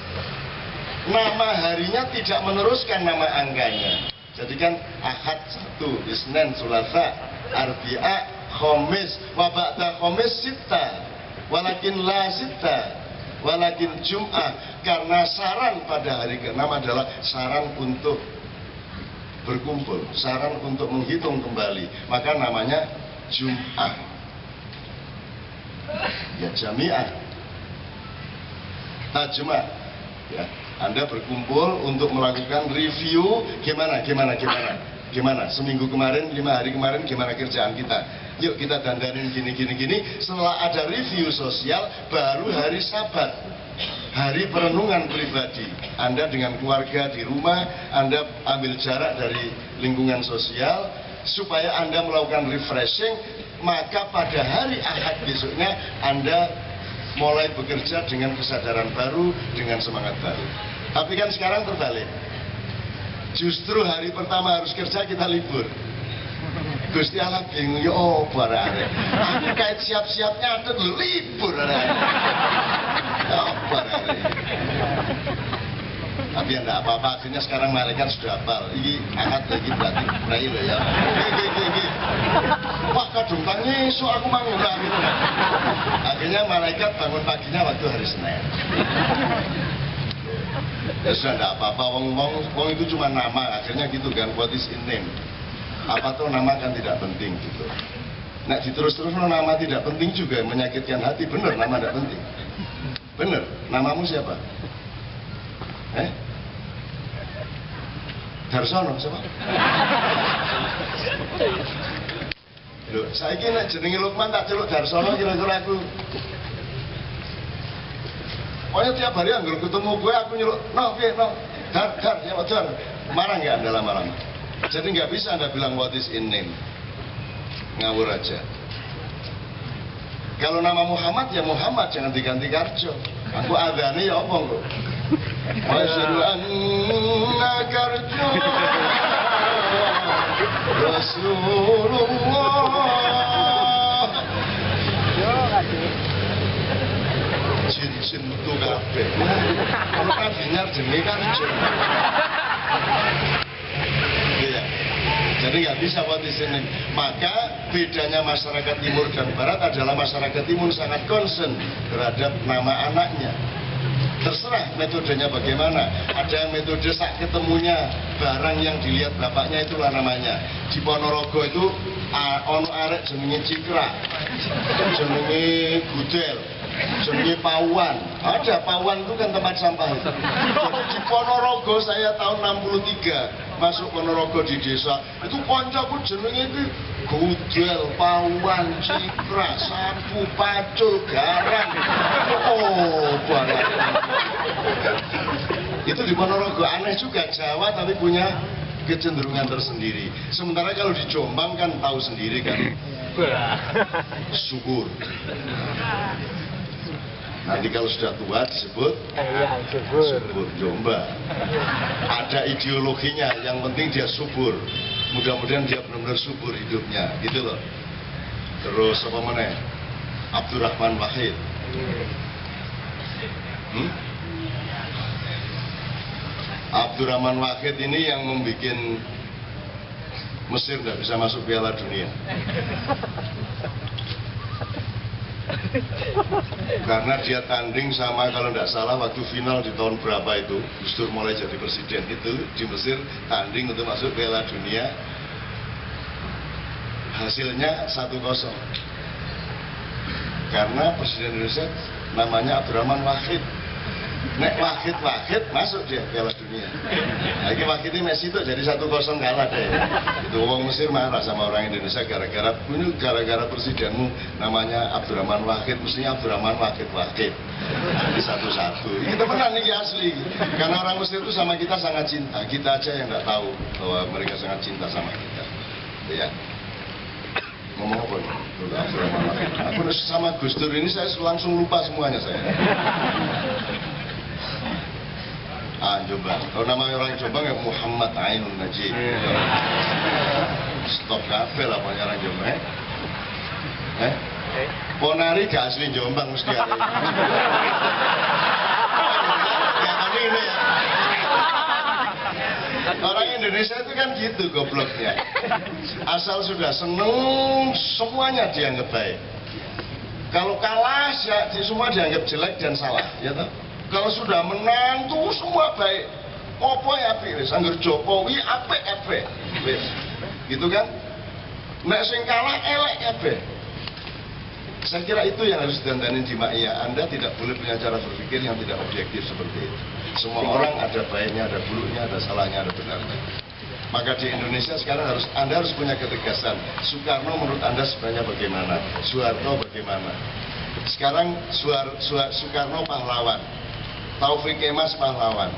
nama harinya tidak meneruskan nama angkanya. Jadi kan Ahad 1, Isnin, Sulasa, Arbi'a, Khamis, wa ba'da Khamis Sitta, walakin la Sitta, walakin Jum'ah. Karena saran pada hari ke-6 adalah saran untuk berkumpul, saran untuk menghitung kembali. Maka namanya Jum'ah. Ya Jami'ah. Jum'ah. Ya. Anda berkumpul untuk melakukan review gimana seminggu kemarin, 5 hari kemarin gimana kerjaan kita. Yuk kita dandanin gini. Setelah ada review sosial, baru hari Sabat, hari perenungan pribadi. Anda dengan keluarga di rumah, Anda ambil jarak dari lingkungan sosial supaya Anda melakukan refreshing. Maka pada hari Ahad besoknya Anda mulai bekerja dengan kesadaran baru, dengan semangat baru. Tapi kan sekarang terbalik. Justru hari pertama harus kerja, kita libur. Gusti Allah bingung, ya oh barang. Aku kait siap-siapnya ada libur ada. Ya barang. Tapi ya enggak apa-apa, akhirnya sekarang malaikat sudah hafal. Ini Ahad lagi berarti Brai loh ya. Gini. Wah kadung tangi, so aku mangurah gitu. Akhirnya malaikat bangun paginya waktu hari Senin. Ya sudah enggak apa-apa, wong itu cuma nama, akhirnya gitu kan, what is in name. Apa tuh nama kan tidak penting gitu. Nah diterus-terus nama tidak penting juga menyakitkan hati, bener nama tidak penting. Bener, namamu siapa? Darsono siapa? Loh, saya kira jenenge Lukman tak celuk Darsono kira-kira aku. Pokoknya tiap hari anggur ketemu gue aku nyeluk, no, dar, ya wajar. Marah nggak Anda lama-lama? Jadi nggak bisa Anda bilang what is in name. Ngawur aja. Kalau nama Muhammad ya Muhammad, jangan diganti Karjo. Aku adane ya apa kok. Masyhadu anna Karjo Rasulullah. Jin itu kabeh. Kalau kan dengar jenenge Karjo. Iya. Jadi nggak bisa buat di sini. Maka bedanya masyarakat timur dan barat adalah masyarakat timur sangat concern terhadap nama anaknya. Terserah metodenya bagaimana. Ada yang metode sak ketemunya barang yang dilihat bapaknya itulah namanya. Di Ponorogo itu ono arek jenenge Cikra, jenenge Gudel, jenenge Pawan. Ada Pawan itu kan tempat sampah itu. Jadi di Ponorogo saya tahun 63 masuk Ponorogo di desa itu koncoku jenenge itu Gudel, Pawan, Cikra, Sapu, Pacul, Garang. Oh banget. Itu di Ponorogo. Aneh juga, Jawa tapi punya kecenderungan tersendiri. Sementara kalau di Jombang kan tahu sendiri kan, subur. Nanti kalau sudah tua disebut subur Jombang. Ada ideologinya, yang penting dia subur. Mudah-mudahan dia benar-benar subur hidupnya, gitu loh. Terus apa meneh? Abdurrahman Wahid. Abdurrahman Wahid ini yang membuat Mesir tidak bisa masuk Piala Dunia. Karena dia tanding sama, kalau tidak salah waktu final di tahun berapa itu, Gus Dur mulai jadi presiden itu di Mesir tanding untuk masuk Piala Dunia. Hasilnya 1-0. Karena presiden Indonesia namanya Abdurrahman Wahid. Nek Wahid masuk dia Piala Dunia. Nah, ini Wahid ini Messi itu jadi 1-0 kalah deh. Itu orang Mesir marah sama orang Indonesia gara-gara presidenmu namanya Abdurrahman Wahid, mestinya Abdurrahman Wahid. Jadi 1-1. Kita menang nih asli. Karena orang Mesir itu sama kita sangat cinta. Kita aja yang nggak tahu bahwa mereka sangat cinta sama kita. Ya. Ngomong apa nih? Abdurrahman Wahid. Aku sama Gus Dur ini saya langsung lupa semuanya saya. Jombang. Kalau nama orang Jombang ya Muhammad Ainun Najib. Stop kafe lah punya orang Jombang. Ponari gak asli Jombang mesti ada. Ya kan ini ya. Orang Indonesia itu kan gitu gobloknya. Asal sudah seneng semuanya dianggap baik. Kalau kalah ya semua dianggap jelek dan salah, ya toh? Kalau sudah menang tuh semua baik. Apa ya wis angger Jokowi apik wis. Gitu kan? Nek sing kalah elek kabeh. Saya kira itu yang harus didandanin di Ma'iyah. Anda tidak boleh punya cara berpikir yang tidak objektif seperti itu. Semua orang ada baiknya, ada buruknya, ada salahnya, ada benarnya. Maka di Indonesia sekarang Anda harus punya ketegasan. Soekarno menurut Anda sebenarnya bagaimana? Soeharto bagaimana? Sekarang Soekarno pahlawan, Taufik Kemas pahlawan.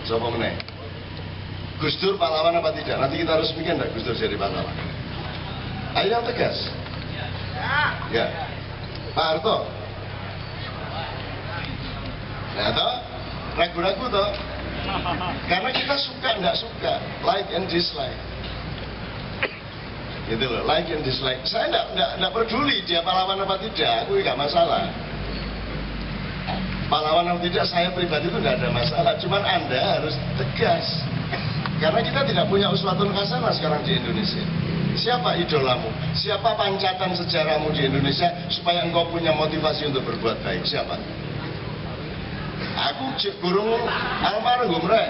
Siapa meneh? Gus Dur pahlawan apa tidak? Nanti kita harus mikir enggak Gus Dur jadi pahlawan. Ayo yang tegas. Ya. Pak Harto. Nah toh, ragu-ragu toh. Karena kita suka enggak suka, like and dislike. Gitu loh, like and dislike. Saya enggak peduli dia pahlawan apa tidak, aku enggak masalah. Pahlawan atau tidak, saya pribadi itu tidak ada masalah. Cuman Anda harus tegas. Karena kita tidak punya uswatun hasanah sekarang di Indonesia. Siapa idolamu? Siapa pancatan sejarahmu di Indonesia supaya engkau punya motivasi untuk berbuat baik? Siapa? Aku gurung almarhum rek.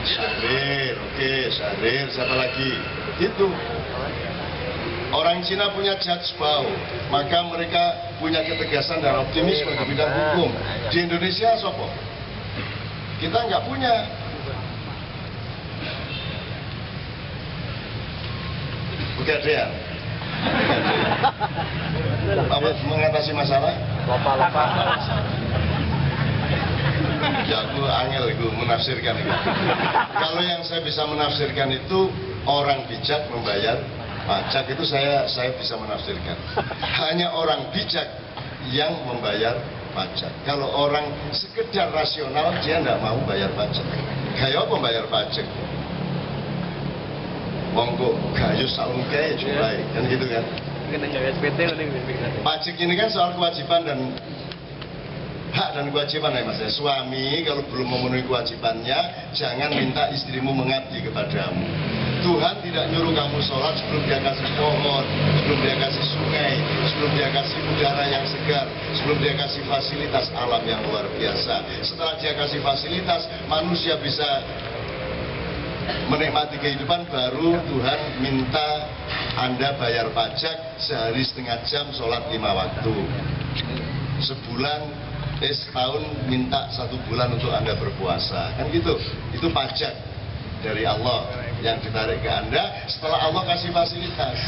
Syahrir, oke, Syahrir, siapa lagi? Itu. Orang Cina punya judgebau, maka mereka punya ketegasan dan optimisme di bidang hukum. Di Indonesia sopo? Kita nggak punya. Pegadaian. Apa mengatasi masalah? Lupa. Ya aku angel aku menafsirkan itu. Kalau yang saya bisa menafsirkan itu orang bijak membayar pajak, itu saya bisa menafsirkan. Hanya orang bijak yang membayar pajak. Kalau orang sekedar rasional dia tidak mau bayar pajak. Kayak apa bayar pajak? Wong kok gayus salungke jumlahe kan gitu kan. Pajak ini kan soal kewajiban dan hak dan kewajiban ya mas ya. Suami kalau belum memenuhi kewajibannya jangan minta istrimu mengabdi kepadamu. Tuhan tidak nyuruh kamu sholat sebelum dia kasih pohon, sebelum dia kasih sungai, sebelum dia kasih udara yang segar, sebelum dia kasih fasilitas alam yang luar biasa. Setelah dia kasih fasilitas, manusia bisa menikmati kehidupan, baru Tuhan minta Anda bayar pajak sehari setengah jam sholat 5 waktu. Setahun minta 1 bulan untuk Anda berpuasa. Kan gitu, itu pajak dari Allah yang ditarik ke Anda setelah Allah kasih fasilitas.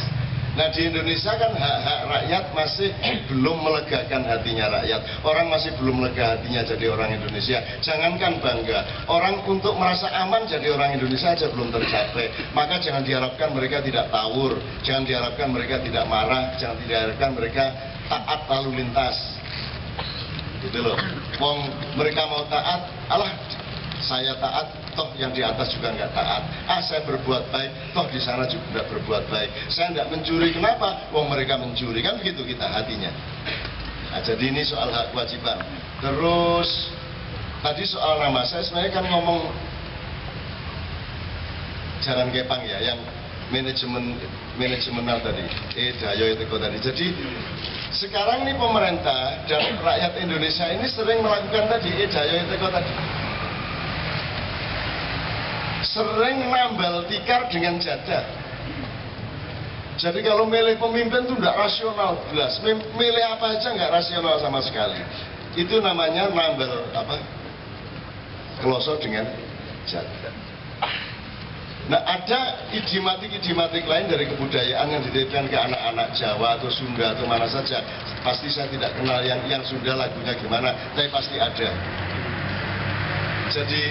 Nah di Indonesia kan hak-hak rakyat masih belum melegakan hatinya rakyat. Orang masih belum lega hatinya jadi orang Indonesia. Jangankan bangga, orang untuk merasa aman jadi orang Indonesia aja belum tercapai. Maka jangan diharapkan mereka tidak tawur, jangan diharapkan mereka tidak marah, jangan diharapkan mereka taat lalu lintas. Gitu loh. Wong mereka mau taat, alah saya taat toh yang di atas juga nggak taat. Saya berbuat baik, toh di sana juga nggak berbuat baik. Saya nggak mencuri, kenapa? Wong mereka mencuri, kan begitu kita hatinya. Nah, jadi ini soal hak kewajiban. Terus tadi soal nama, saya sebenarnya kan ngomong jalan kepang ya, yang manajemenal tadi, dayo itu tadi. Jadi sekarang ini pemerintah dan rakyat Indonesia ini sering melakukan tadi, dayo itu tadi. Sering nambal tikar dengan jadah. Jadi kalau milih pemimpin itu tidak rasional, jelas. Milih apa aja nggak rasional sama sekali. Itu namanya nambal apa? Kloso dengan jadah. Nah, ada idiomatik lain dari kebudayaan yang dititipkan ke anak-anak Jawa atau Sunda atau mana saja. Pasti saya tidak kenal yang Sunda lagunya gimana, tapi pasti ada. Jadi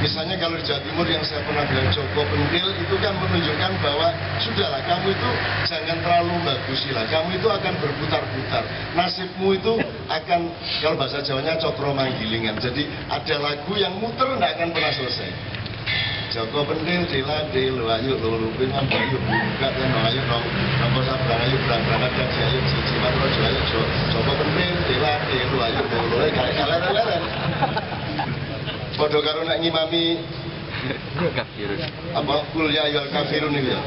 misalnya kalau di Jawa Timur yang saya pernah bilang Joko Pentil itu kan menunjukkan bahwa sudahlah, kamu itu jangan terlalu bagusilah, kamu itu akan berputar-putar, nasibmu itu akan, kalau bahasa Jawanya cokro manggilingan. Jadi ada lagu yang muter tidak akan pernah selesai. Joko Pentil diladil, ayo lulupin ayo buka dan ayo nomor sabrang ayo berangkat gaji ayo cici matrojo ayo Joko Pentil diladil, ayo lulupin kalian podo karo nak ngimami kafirun apa kuliah ya kafirun itu ya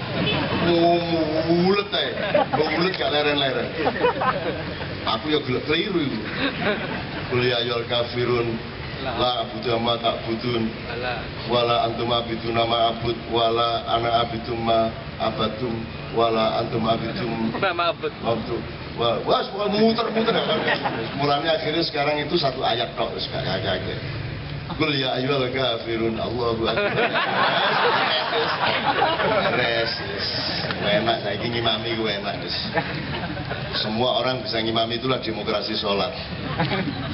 mulet ae mulet gak leren-leren aku ya gelek keliru itu kuliah ya kafirun la abudu ma tak budun wala antum abidu nama abud wala ana abidu ma abadum wala antum abidum ma abud wah muter-muter mulanya akhirnya sekarang itu satu ayat tok terus kayak Qul ya ayyuhal kafirun Allahu akbar. Res. Enak saiki ngimami ku enak, Des. Semua orang bisa ngimami, itulah demokrasi sholat.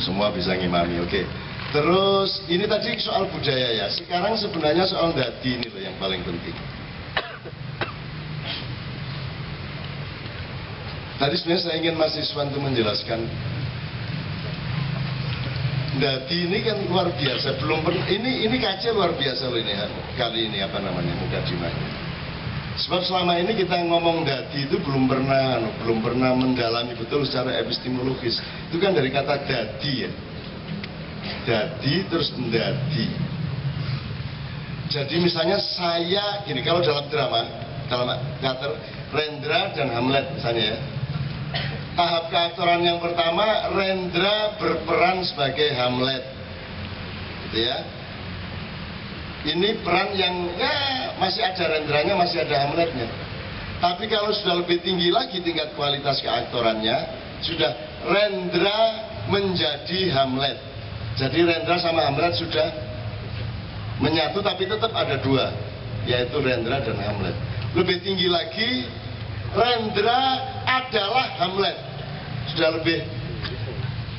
Semua bisa ngimami, oke. Terus ini tadi soal budaya ya. Sekarang sebenarnya soal dadi ini loh yang paling penting. Tadi sebenarnya saya ingin Mas Iswan itu menjelaskan dadi ini kan luar biasa, belum pernah ini kaca luar biasa loh ini kali ini apa namanya mukadimahnya. Sebab selama ini kita ngomong dadi itu belum pernah mendalami betul secara epistemologis. Itu kan dari kata dadi ya. Dadi terus ndadi. Jadi misalnya saya gini, kalau dalam drama, dalam teater Rendra dan Hamlet misalnya ya. Tahap keaktoran yang pertama, Rendra berperan sebagai Hamlet, gitu ya. Ini peran yang ya masih ada Rendranya, masih ada Hamletnya. Tapi kalau sudah lebih tinggi lagi tingkat kualitas keaktorannya, sudah Rendra menjadi Hamlet. Jadi Rendra sama Hamlet sudah menyatu, tapi tetap ada dua, yaitu Rendra dan Hamlet. Lebih tinggi lagi, Rendra adalah Hamlet. Sudah lebih,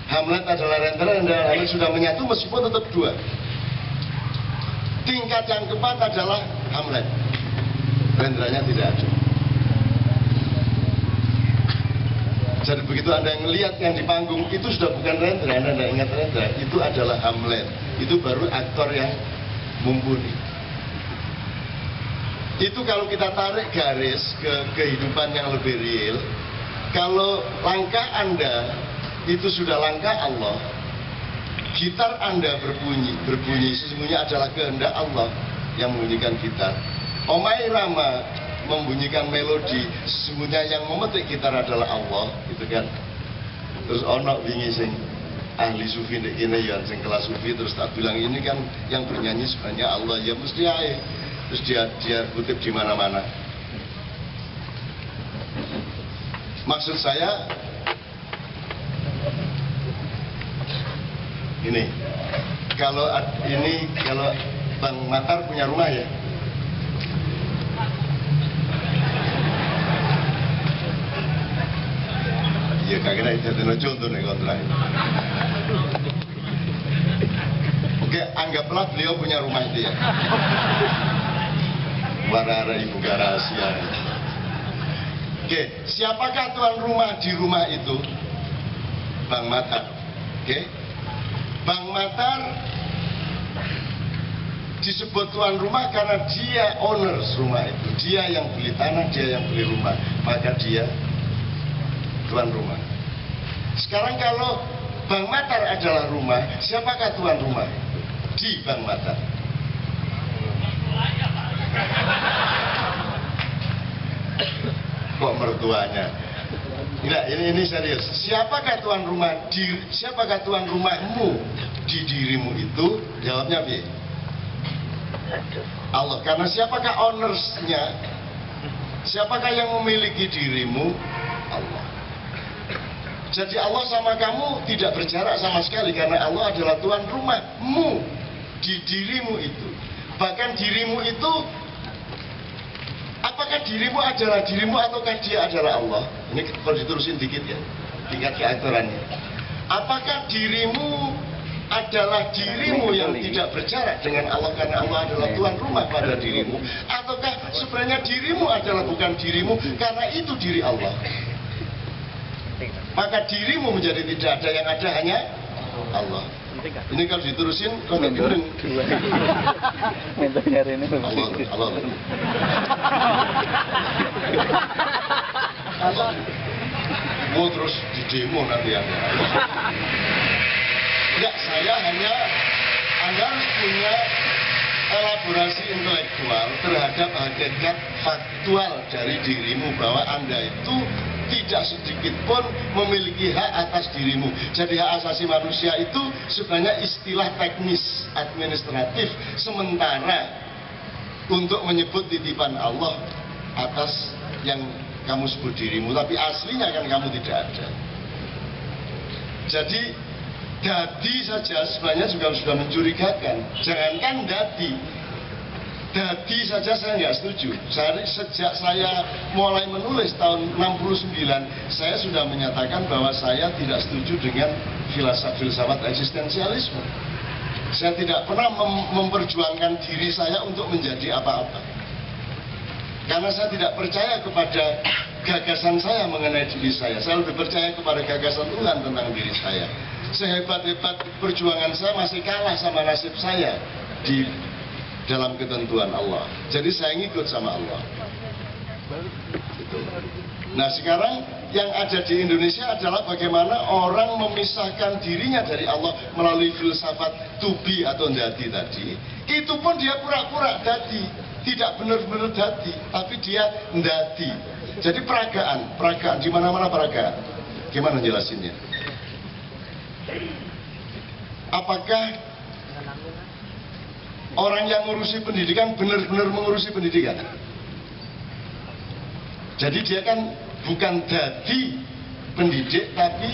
Hamlet adalah Rendra dan Hamlet sudah menyatu meskipun tetap dua. Tingkat yang keempat adalah Hamlet. Rendranya tidak ada. Jadi begitu Anda ngelihat yang di panggung itu sudah bukan Rendra, Anda tidak ingat Rendra, itu adalah Hamlet. Itu baru aktor yang mumpuni. Itu kalau kita tarik garis ke kehidupan yang lebih real, kalau langkah Anda itu sudah langkah Allah, gitar Anda berbunyi sesungguhnya adalah kehendak Allah yang membunyikan gitar. Omai Rama membunyikan melodi, sesungguhnya yang memetik gitar adalah Allah, gitu kan. Terus ono wingi sing ahli sufi nek kene ya sing kelas sufi, terus tak bilang ini kan yang bernyanyi sebenarnya Allah, ya mesti ae. Terus dia kutip di mana-mana. Maksud saya ini, kalau Bang Matar punya rumah ya. Iya kagak itu contoh nih kontrak. Oke, anggaplah beliau punya rumah itu ya. Warara ibu rahasia. Oke, siapakah tuan rumah di rumah itu? Bang Matar. Oke, Bang Matar Disebut tuan rumah karena dia owners rumah itu. Dia yang beli tanah, dia yang beli rumah. Maka dia tuan rumah. Sekarang kalau Bang Matar adalah rumah, siapakah tuan rumah di Bang Matar? Kok mertuanya? Enggak, ini serius. Siapakah tuan rumah siapakah tuan rumahmu di dirimu itu? Jawabnya B. Allah. Karena siapakah ownersnya? Siapakah yang memiliki dirimu? Allah. Jadi Allah sama kamu tidak berjarak sama sekali, karena Allah adalah tuan rumahmu di dirimu itu. Bahkan dirimu itu, apakah dirimu adalah dirimu ataukah dia adalah Allah? Ini kalau diterusin dikit ya, tingkat keaktorannya. Apakah dirimu adalah dirimu yang tidak berjarak dengan Allah karena Allah adalah tuan rumah pada dirimu, ataukah sebenarnya dirimu adalah bukan dirimu karena itu diri Allah? Maka dirimu menjadi tidak ada, yang ada hanya Allah. Ini kalau diterusin kok nggak bingung. Allah. Mau terus di demo nanti Anda. Enggak, saya hanya Anda harus punya elaborasi intelektual terhadap hakikat faktual dari dirimu, bahwa Anda itu tidak sedikit pun memiliki hak atas dirimu. Jadi hak asasi manusia itu sebenarnya istilah teknis administratif sementara untuk menyebut titipan Allah atas yang kamu sebut dirimu, tapi aslinya kan kamu tidak ada. Jadi dadi saja sebenarnya juga sudah mencurigakan. Jangankan dadi saja saya nggak setuju. Sejak saya mulai menulis tahun 69, saya sudah menyatakan bahwa saya tidak setuju dengan filsafat eksistensialisme. Saya tidak pernah memperjuangkan diri saya untuk menjadi apa-apa, karena saya tidak percaya kepada gagasan saya mengenai diri saya. Saya lebih percaya kepada gagasan Tuhan tentang diri saya. Sehebat-hebat perjuangan saya masih kalah sama nasib saya di dalam ketentuan Allah. Jadi saya ngikut sama Allah. Nah sekarang yang ada di Indonesia adalah bagaimana orang memisahkan dirinya dari Allah melalui filsafat to be atau dadi tadi. Itu pun dia pura-pura dadi, tidak benar-benar dadi, tapi dia dadi. Jadi peragaan di mana-mana peragaan. Gimana jelasinnya? Apakah orang yang mengurusi pendidikan benar-benar mengurusi pendidikan? Jadi dia kan bukan dadi pendidik, tapi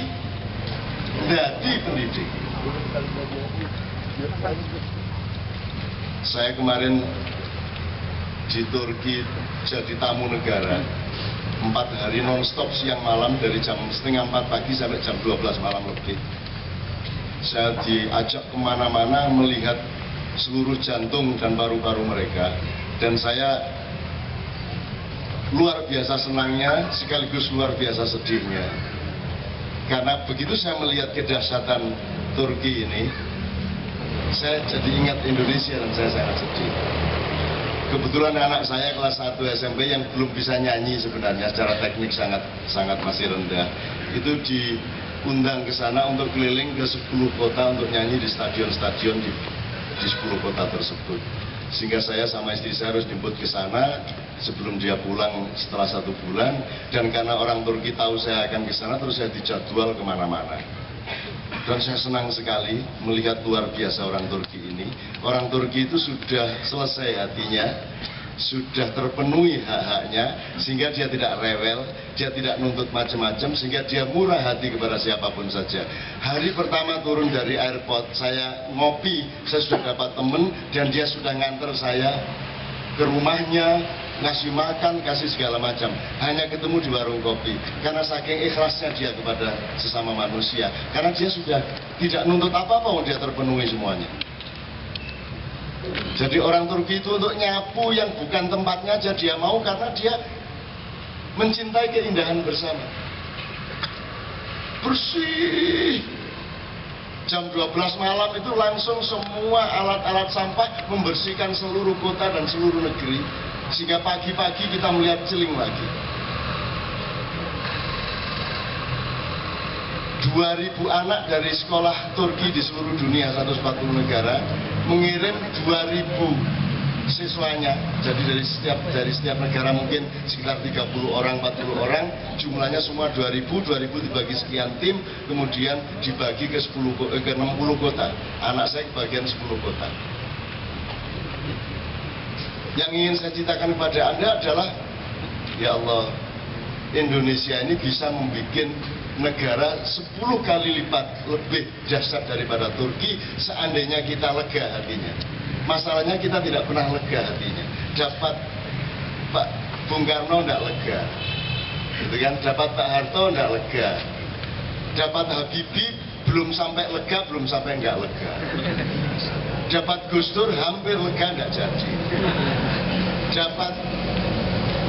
dadi pendidik. Saya kemarin di Turki jadi tamu negara 4 hari non-stop siang malam, dari jam setengah 4 pagi sampai jam 12 malam lebih. Saya diajak kemana-mana melihat seluruh jantung dan paru-paru mereka, dan saya luar biasa senangnya sekaligus luar biasa sedihnya, karena begitu saya melihat kedahsyatan Turki ini, saya jadi ingat Indonesia dan saya sangat sedih. Kebetulan anak saya kelas 1 SMP yang belum bisa nyanyi, sebenarnya secara teknik sangat masih rendah, itu diundang ke sana untuk keliling ke 10 kota untuk nyanyi di stadion-stadion di 10 kota tersebut. Sehingga saya sama istri saya harus jemput ke sana sebelum dia pulang setelah 1 bulan. Dan karena orang Turki tahu saya akan ke sana, terus saya dijadwal kemana-mana. Dan saya senang sekali melihat luar biasa orang Turki ini. Orang Turki itu sudah selesai hatinya, sudah terpenuhi hak-haknya, sehingga dia tidak rewel, dia tidak nuntut macam-macam, sehingga dia murah hati kepada siapapun saja. Hari pertama turun dari airport, saya ngopi, saya sudah dapat temen, dan dia sudah nganter saya ke rumahnya, ngasih makan, kasih segala macam. Hanya ketemu di warung kopi, karena saking ikhlasnya dia kepada sesama manusia. Karena dia sudah tidak nuntut apa-apa, dia terpenuhi semuanya. Jadi orang Turki itu untuk nyapu yang bukan tempatnya aja dia mau, karena dia mencintai keindahan bersama. Bersih. Jam 12 malam itu langsung semua alat-alat sampah membersihkan seluruh kota dan seluruh negeri, sehingga pagi-pagi kita melihat celing lagi. 2.000 anak dari sekolah Turki di seluruh dunia, 140 negara, mengirim 2.000 siswanya. Jadi dari setiap negara mungkin sekitar 30 orang, 40 orang, jumlahnya semua 2.000 dibagi sekian tim, kemudian dibagi ke 60 kota. Anak saya kebagian 10 kota. Yang ingin saya ceritakan kepada Anda adalah, ya Allah, Indonesia ini bisa membuat negara 10 kali lipat lebih dahsyat daripada Turki seandainya kita lega hatinya. Masalahnya kita tidak pernah lega hatinya. Dapat Pak Bung Karno tidak lega, gitu kan? Dapat Pak Harto tidak lega, dapat Habibie belum sampai lega, belum sampai nggak lega, dapat Gus Dur hampir lega nggak jadi, dapat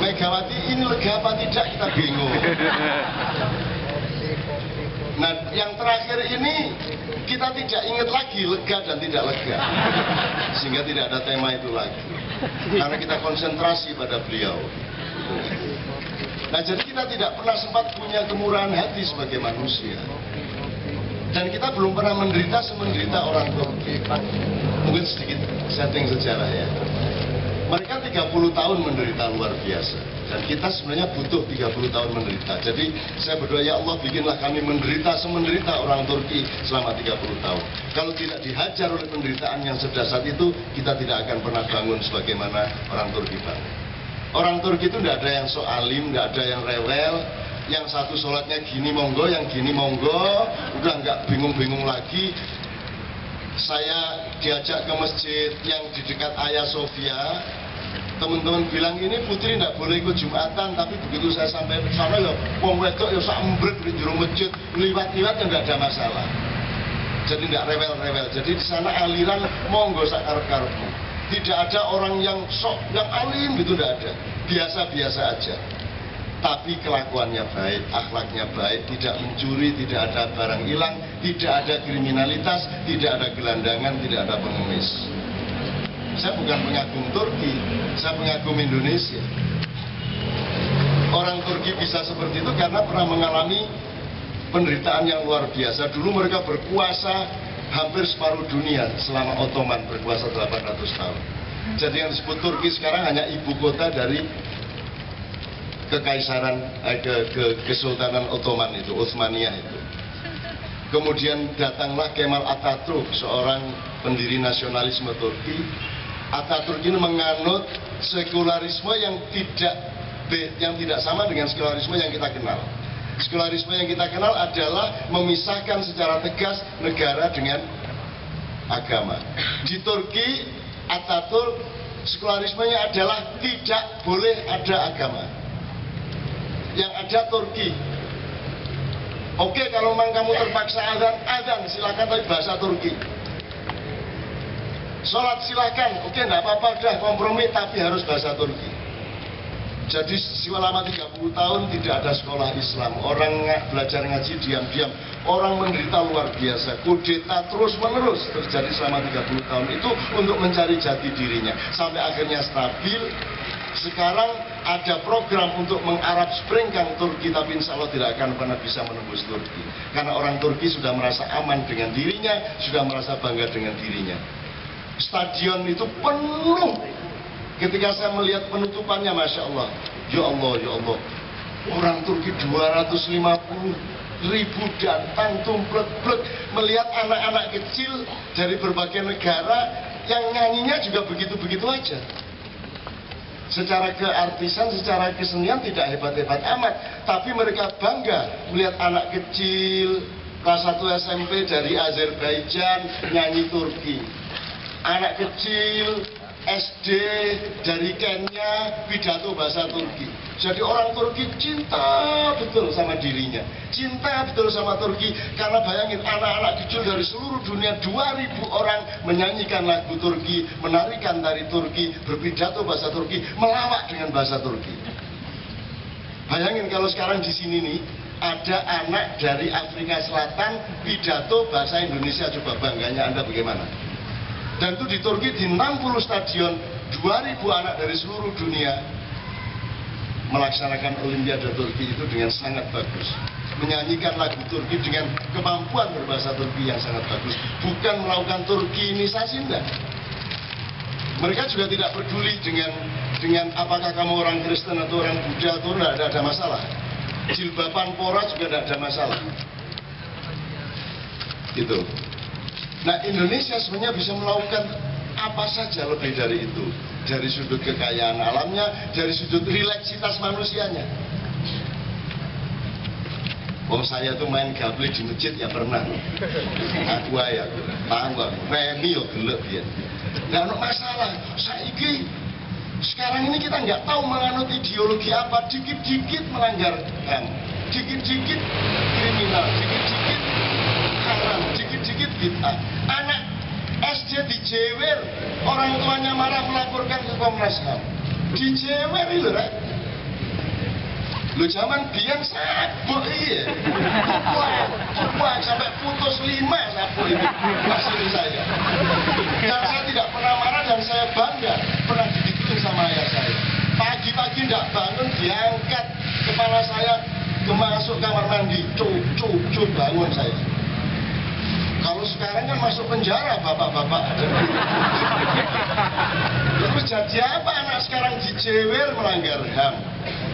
Megawati ini lega apa tidak kita bingung. Nah, yang terakhir ini kita tidak ingat lagi lega dan tidak lega, sehingga tidak ada tema itu lagi, karena kita konsentrasi pada beliau. Nah, jadi kita tidak pernah sempat punya kemurahan hati sebagai manusia, dan kita belum pernah menderita semenderita orang Turki. Mungkin sedikit setting sejarah ya. Mereka 30 tahun menderita luar biasa, dan kita sebenarnya butuh 30 tahun menderita. Jadi saya berdoa, ya Allah, bikinlah kami menderita semenderita orang Turki selama 30 tahun. Kalau tidak dihajar oleh penderitaan yang sedasar itu, kita tidak akan pernah bangun sebagaimana orang Turki bangun. Orang Turki itu tidak ada yang sok alim, tidak ada yang rewel. Yang satu sholatnya gini monggo, yang gini monggo, udah nggak bingung-bingung lagi. Saya diajak ke masjid yang di dekat Hagia Sophia. Teman-teman bilang ini putri tidak boleh ikut Jumatan, tapi begitu saya sampai ke sana, ya wong wedok ya sak embrek di jero masjid, liwat-liwat ya nggak ada masalah. Jadi tidak rewel-rewel. Jadi di sana aliran monggo sak karep-karepmu. Tidak ada orang yang sok, yang alim gitu, tidak ada. Biasa-biasa aja. Tapi kelakuannya baik, akhlaknya baik, tidak mencuri, tidak ada barang hilang, tidak ada kriminalitas, tidak ada gelandangan, tidak ada pengemis. Saya bukan pengagum Turki, saya pengagum Indonesia. Orang Turki bisa seperti itu karena pernah mengalami penderitaan yang luar biasa. Dulu mereka berkuasa hampir separuh dunia selama Ottoman berkuasa 800 tahun. Jadi yang disebut Turki sekarang hanya ibu kota dari kekaisaran, kesultanan Ottoman itu, Utsmaniyah itu. Kemudian datanglah Kemal Atatürk, seorang pendiri nasionalisme Turki. Atatürk ini menganut sekularisme yang tidak sama dengan sekularisme yang kita kenal. Sekularisme yang kita kenal adalah memisahkan secara tegas negara dengan agama. Di Turki, Atatürk sekularismenya adalah tidak boleh ada agama. Yang ada Turki. Oke, kalau memang kamu terpaksa azan silakan, tapi bahasa Turki. Sholat silakan, oke, enggak apa-apa, dah kompromi, tapi harus bahasa Turki. Jadi selama 30 tahun tidak ada sekolah Islam. Orang belajar ngaji diam-diam. Orang menderita luar biasa. Kudeta terus-menerus terjadi selama 30 tahun itu untuk mencari jati dirinya. Sampai akhirnya stabil. Sekarang ada program untuk mengarab springkan Turki, tapi insya Allah tidak akan pernah bisa menembus Turki. Karena orang Turki sudah merasa aman dengan dirinya, sudah merasa bangga dengan dirinya. Stadion itu penuh. Ketika saya melihat penutupannya, Masya Allah. Ya Allah, ya Allah. Orang Turki 250.000 datang tumplek-plek. Melihat anak-anak kecil dari berbagai negara yang nyanyinya juga begitu-begitu aja. Secara keartisan, secara kesenian tidak hebat-hebat amat. Tapi mereka bangga melihat anak kecil kelas 1 SMP dari Azerbaijan nyanyi Turki. Anak kecil SD dari Kenya pidato bahasa Turki. Jadi orang Turki cinta betul sama dirinya, cinta betul sama Turki. Karena bayangin, anak-anak kecil dari seluruh dunia, 2.000 orang menyanyikan lagu Turki, menarikan tari Turki, berpidato bahasa Turki, melawak dengan bahasa Turki. Bayangin kalau sekarang di sini nih ada anak dari Afrika Selatan pidato bahasa Indonesia, coba bangganya Anda bagaimana? Dan itu di Turki di 60 stadion, 2000 anak dari seluruh dunia melaksanakan Olimpiade Turki itu dengan sangat bagus, menyanyikan lagu Turki dengan kemampuan berbahasa Turki yang sangat bagus, bukan melakukan Turkinisasi, enggak. Mereka juga tidak peduli dengan apakah kamu orang Kristen atau orang Buddha atau enggak, ada masalah. Jilbaban pora juga tidak ada masalah. Gitu. Nah, Indonesia sebenarnya bisa melakukan apa saja lebih dari itu, dari sudut kekayaan alamnya, dari sudut rileksitas manusianya. Wong saya tuh main gaple di masjid ya pernah. Aku ya tahu aku remi yo gelek pian. Nah, ono masalah. Saiki sekarang ini kita nggak tahu menganut ideologi apa, dikit-dikit melanggar HAM, dikit-dikit kriminal, dikit-dikit haram, dikit-dikit bid'ah. Anak SD dijewer, orang tuanya marah melaporkan ke Komnas HAM. Dijewer itu, Rek. Lu zaman biyen sabuk iya. Wah, sampai putus 5 sabuk itu hasil saya. Dan saya tidak pernah marah dan saya bangga pernah digituin sama ayah saya. Pagi-pagi tidak bangun diangkat kepala saya masuk kamar mandi, cuk bangun saya. Kalau sekarang kan masuk penjara bapak-bapak. Terus jadi apa anak sekarang dijewer melanggar HAM?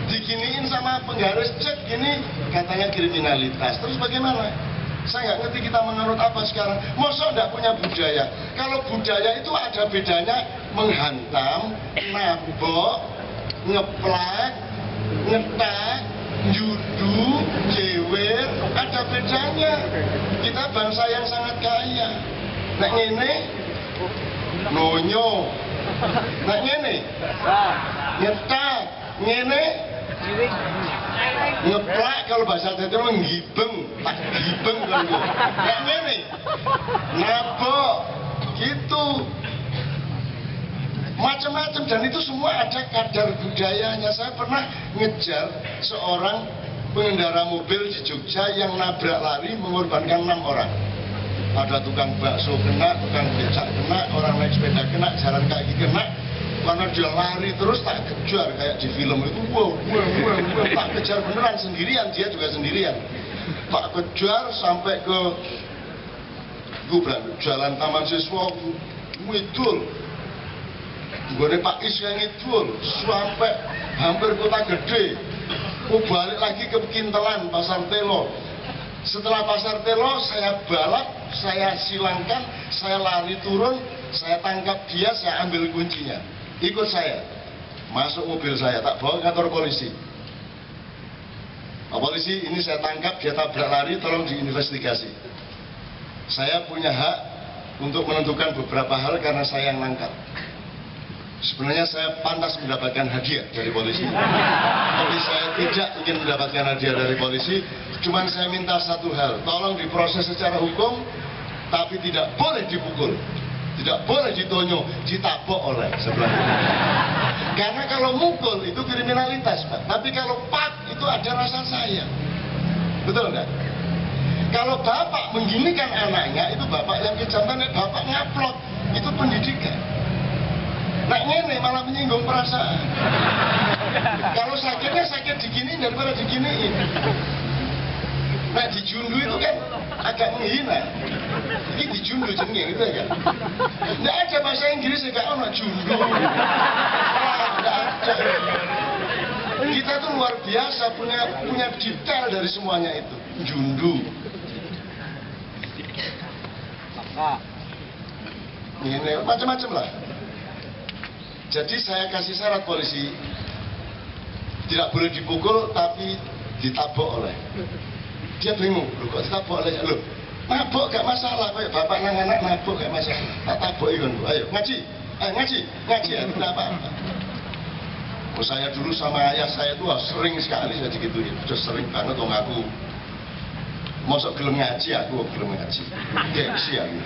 Diginiin sama penggaris cek ini katanya kriminalitas. Terus bagaimana? Saya nggak ngerti kita menganut apa sekarang. Masa nggak punya budaya? Kalau budaya itu ada bedanya menghantam, nabok, ngeplak, ngetak, judu, jewer, ada bedanya. Kita bangsa yang sangat kaya. Nek ngene, nonyo. Nek ngene, ngetak, ngene, ngeplak kalau bahasa Jawa menggibeng, tak gibeng kalau nek ngene, nabok, gitu. Macam-macam, dan itu semua ada kadar budayanya. Saya pernah ngejar seorang pengendara mobil di Jogja yang nabrak lari mengorbankan 6 orang. Ada tukang bakso kena, tukang becak kena, orang naik sepeda kena, jalan kaki kena. Karena dia lari terus tak kejar kayak di film itu. Wow, tak kejar beneran sendirian, dia juga sendirian. Tak kejar sampai ke Jalan Taman Siswa, Widul. Gue Pak Is yang ngidul sampai hampir Kota Gede. Gue balik lagi ke Pekintelan, Pasar Telo. Setelah Pasar Telo saya balap, saya silangkan, saya lari turun, saya tangkap dia, saya ambil kuncinya. Ikut saya, masuk mobil saya, tak bawa ke kantor polisi. Pak polisi, ini saya tangkap, dia tabrak lari, tolong diinvestigasi. Saya punya hak untuk menentukan beberapa hal karena saya yang nangkap. Sebenarnya saya pantas mendapatkan hadiah dari polisi, tapi saya tidak ingin mendapatkan hadiah dari polisi. Cuman saya minta satu hal, tolong diproses secara hukum, tapi tidak boleh dipukul, tidak boleh ditonyo, ditabok oleh sebelah. Karena kalau mukul itu kriminalitas, Pak. Tapi kalau pak itu ada rasa sayang, betul nggak? Kalau bapak mengginikan anaknya, itu bapak yang kejam. Bapak ngaplok, itu pendidikan. Nah ngene malah menyinggung perasaan. Kalau sakitnya sakit diginiin daripada diginiin. Nah dijundu itu kan agak menghina. Ini dijundu jenenge gitu kan. Nggak ada bahasa Inggris ya gak ono jundu. Nggak ada. Kita tuh luar biasa punya detail dari semuanya itu. Jundu. Ini macam-macam lah. Jadi saya kasih syarat polisi, tidak boleh dipukul tapi ditabok oleh. Dia bingung, loh kok ditabok oleh? Loh, nabok gak masalah, kayak bapak nang anak nabok gak masalah. Tak tabok ikon, ayo ngaji, ngaji ya, tidak apa-apa. Oh, saya dulu sama ayah saya tuh sering sekali saya digituin, sudah sering banget dong aku Mosok gelem ngaji, aku gelem ngaji. Gengsi aku.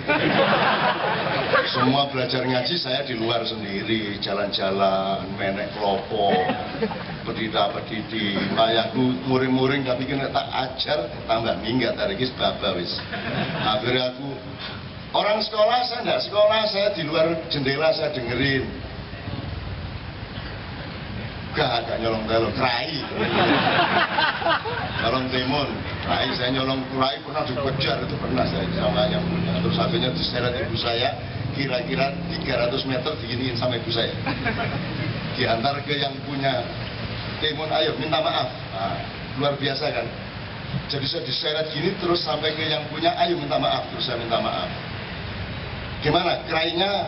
Semua belajar ngaji, saya di luar sendiri, jalan-jalan, menek klopo, pedida-pedidi, mayakku muring-muring, tapi kena tak ajar, tambah minggat, hari ini sebaba wis. Akhirnya aku, orang sekolah, saya enggak sekolah, saya di luar jendela, saya dengerin. Gak nyolong telo, kerai. Nyolong timun, kerai, saya nyolong kerai pernah dikejar, itu pernah saya sama yang punya. Terus akhirnya diseret ibu saya, kira-kira 300 meter diginiin sama ibu saya. Diantar ke yang punya timun, ayo minta maaf. Nah, luar biasa kan. Jadi saya diseret gini terus sampai ke yang punya, ayo minta maaf, terus saya minta maaf. Gimana, kerainya